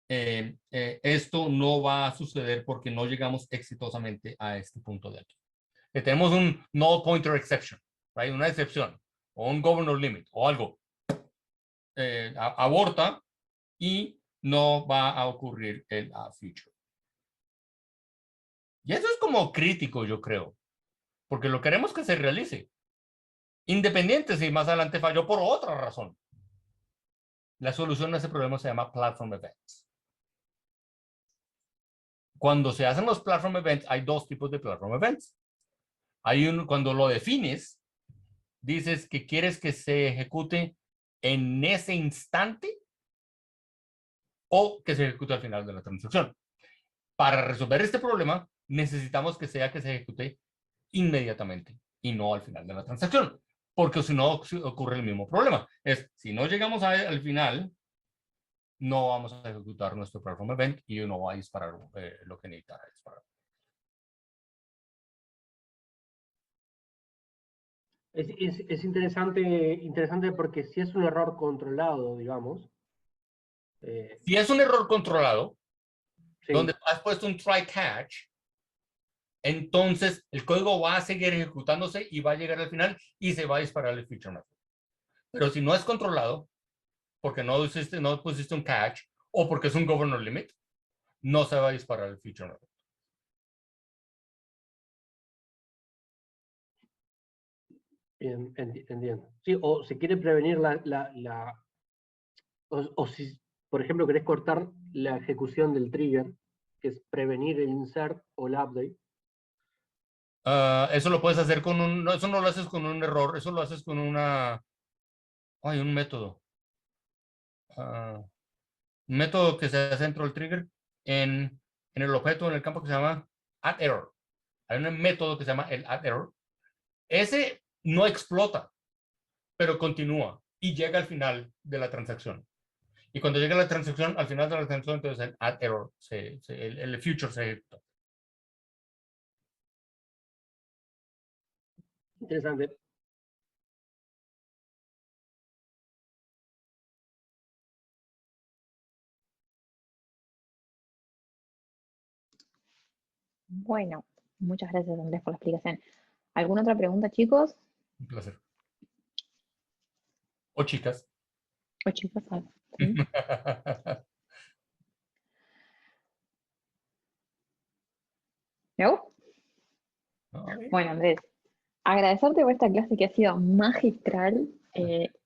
esto no va a suceder porque no llegamos exitosamente a este punto de aquí. Tenemos un null pointer exception, right? Una excepción. o un governor limit o algo, aborta y no va a ocurrir el future. Y eso es como crítico, yo creo, porque lo queremos que se realice, independiente si más adelante falló por otra razón. La solución a ese problema se llama Platform Events. Cuando se hacen los Platform Events, hay dos tipos de Platform Events. Hay uno, cuando lo defines, dices que quieres que se ejecute en ese instante o que se ejecute al final de la transacción. Para resolver este problema, necesitamos que se ejecute inmediatamente y no al final de la transacción, porque si no ocurre el mismo problema. Si no llegamos al final, no vamos a ejecutar nuestro Platform Event y no va a disparar lo que necesita disparar. Es interesante porque si es un error controlado, digamos. Si es un error controlado, Sí. donde has puesto un try catch, entonces el código va a seguir ejecutándose y va a llegar al final y se va a disparar el feature method. Pero si no es controlado, porque no pusiste un catch o porque es un governor limit, no se va a disparar el feature method. Bien, entiendo. Sí, o se quiere prevenir o si, por ejemplo, querés cortar la ejecución del trigger, que es prevenir el insert o el update. Eso lo puedes hacer con eso no lo haces con un error, eso lo haces con un método. Un método que se hace dentro del trigger en el objeto, en el campo que se llama addError. Hay un método que se llama el addError. Ese no explota, pero continúa y llega al final de la transacción. Y cuando llega la transacción, al final de la transacción, entonces el addError, el future se ejecuta. Interesante. Bueno, muchas gracias Andrés por la explicación. ¿Alguna otra pregunta, chicos? Un placer. O chicas. O chicos, ¿sí? ¿No? Bueno, Andrés, agradecerte por esta clase que ha sido magistral. Es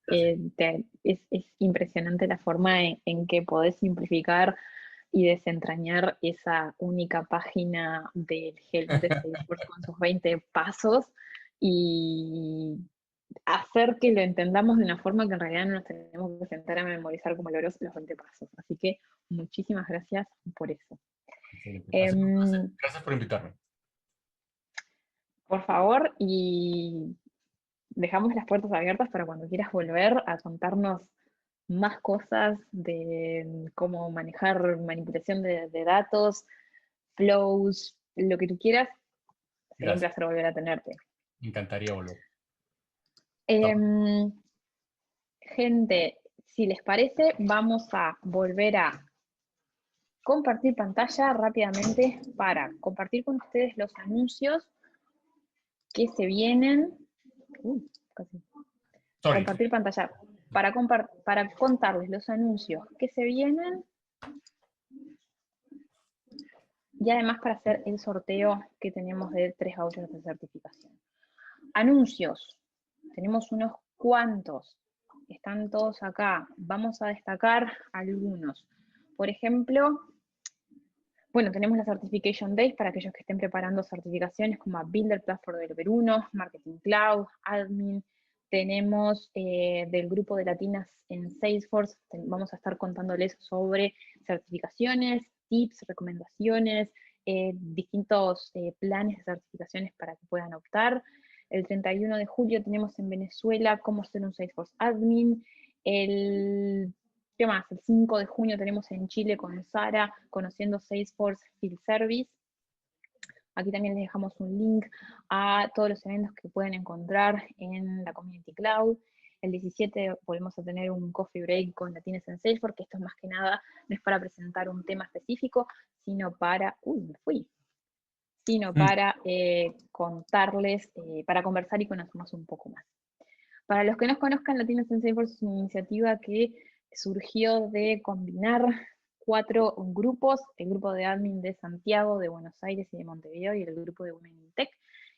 impresionante la forma en que podés simplificar y desentrañar esa única página del help de Salesforce con sus 20 pasos y hacer que lo entendamos de una forma que en realidad no nos tenemos que sentar a memorizar como loros los 20 pasos. Así que muchísimas gracias por eso. Gracias por invitarme. Por favor, y dejamos las puertas abiertas para cuando quieras volver a contarnos más cosas de cómo manejar manipulación de datos, flows, lo que tú quieras. Sería un placer volver a tenerte. Me encantaría volver. Gente, si les parece, vamos a volver a compartir pantalla rápidamente para compartir con ustedes los anuncios que se vienen. Compartir pantalla para contarles los anuncios que se vienen y además para hacer el sorteo que tenemos de 3 vouchers de certificación. Anuncios, tenemos unos cuantos, están todos acá. Vamos a destacar algunos. Por ejemplo, bueno, tenemos la Certification Days para aquellos que estén preparando certificaciones como Builder, Platform Developer 1, Marketing Cloud, Admin. Tenemos del grupo de latinas en Salesforce, vamos a estar contándoles sobre certificaciones, tips, recomendaciones, distintos planes de certificaciones para que puedan optar. El 31 de julio tenemos en Venezuela cómo ser un Salesforce Admin. ¿Qué más? El 5 de junio tenemos en Chile con Sara, conociendo Salesforce Field Service. Aquí también les dejamos un link a todos los eventos que pueden encontrar en la Community Cloud. El 17 volvemos a tener un coffee break con Latinas en Salesforce, que esto es más que nada, no es para presentar un tema específico, sino para, para contarles, para conversar y conocernos un poco más. Para los que no conozcan, Latinos en Salesforce es una iniciativa que surgió de combinar 4 grupos, el grupo de admin de Santiago, de Buenos Aires y de Montevideo, y el grupo de Women in Tech,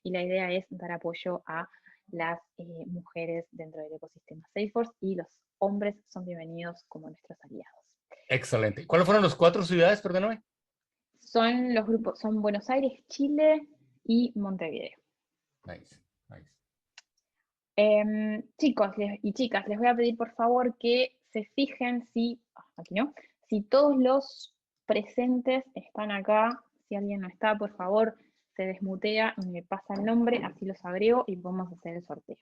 y la idea es dar apoyo a las mujeres dentro del ecosistema Salesforce, y los hombres son bienvenidos como nuestros aliados. Excelente. ¿Cuáles fueron las 4 ciudades, perdóname? Son los grupos, son Buenos Aires, Chile y Montevideo. Nice, nice. Chicos y chicas, les voy a pedir por favor que se fijen si, aquí no, si todos los presentes están acá. Si alguien no está, por favor, se desmutea y me pasa el nombre, así los agrego y podemos hacer el sorteo.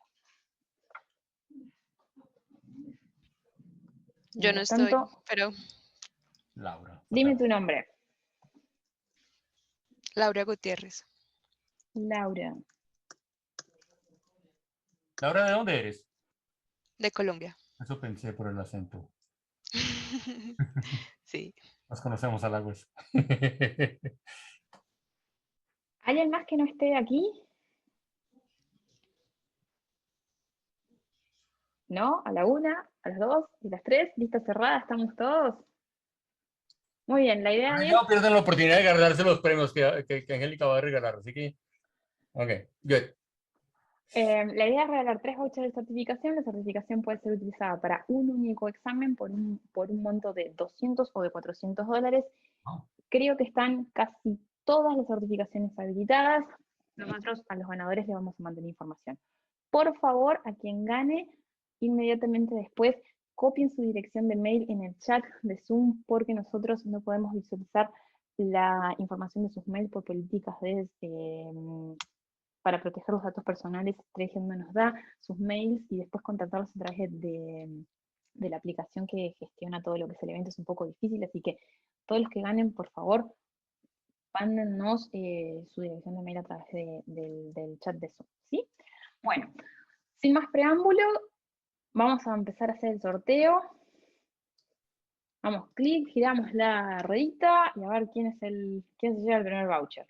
Yo no Mientras estoy, tanto, pero Laura. dime tu nombre. Laura Gutiérrez, Laura. Laura, ¿de dónde eres? de Colombia. Eso pensé por el acento. Sí. Nos conocemos a la vez. ¿Hay alguien más que no esté aquí? ¿No? ¿A la 1, a las 2 y las 3? ¿Lista cerrada? ¿Estamos todos? Muy bien, la idea es... No pierden la oportunidad de ganarse los premios que Angélica va a regalar, así que... Ok, good. La idea es regalar 3 vouchers de certificación. La certificación puede ser utilizada para un único examen por un monto de $200 o de $400. Oh. Creo que están casi todas las certificaciones habilitadas. Nosotros a los ganadores les vamos a mantener información. Por favor, a quien gane, inmediatamente después copien su dirección de mail en el chat de Zoom, porque nosotros no podemos visualizar la información de sus mails por políticas para proteger los datos personales. Trejen no nos da sus mails y después contactarlos a través de la aplicación que gestiona todo lo que es el evento. Es un poco difícil, así que todos los que ganen, por favor, mándennos su dirección de mail a través del chat de Zoom, ¿sí? Bueno, sin más preámbulo, vamos a empezar a hacer el sorteo. Vamos, clic, giramos la ruedita y a ver quién se lleva el primer voucher.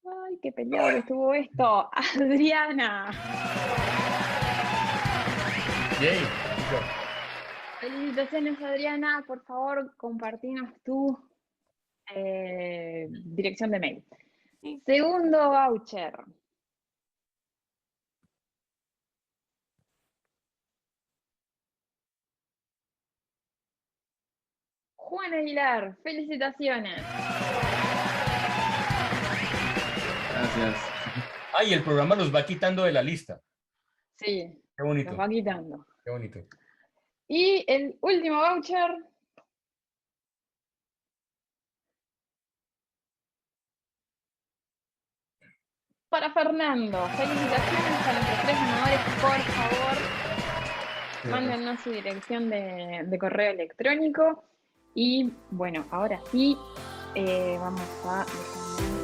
¡Ay, qué peleado que estuvo esto! ¡Adriana! Yay. Felicitaciones, Adriana. Por favor, compartinos tu dirección de mail. Segundo voucher. Juan Aguilar, felicitaciones. Gracias. Ay, el programa los va quitando de la lista. Sí, Qué bonito. los va quitando. Qué bonito. Y el último voucher. Para Fernando. Felicitaciones a nuestros 3 ganadores. Por favor, mándennos su dirección de correo electrónico. Y bueno, ahora sí, vamos a dejar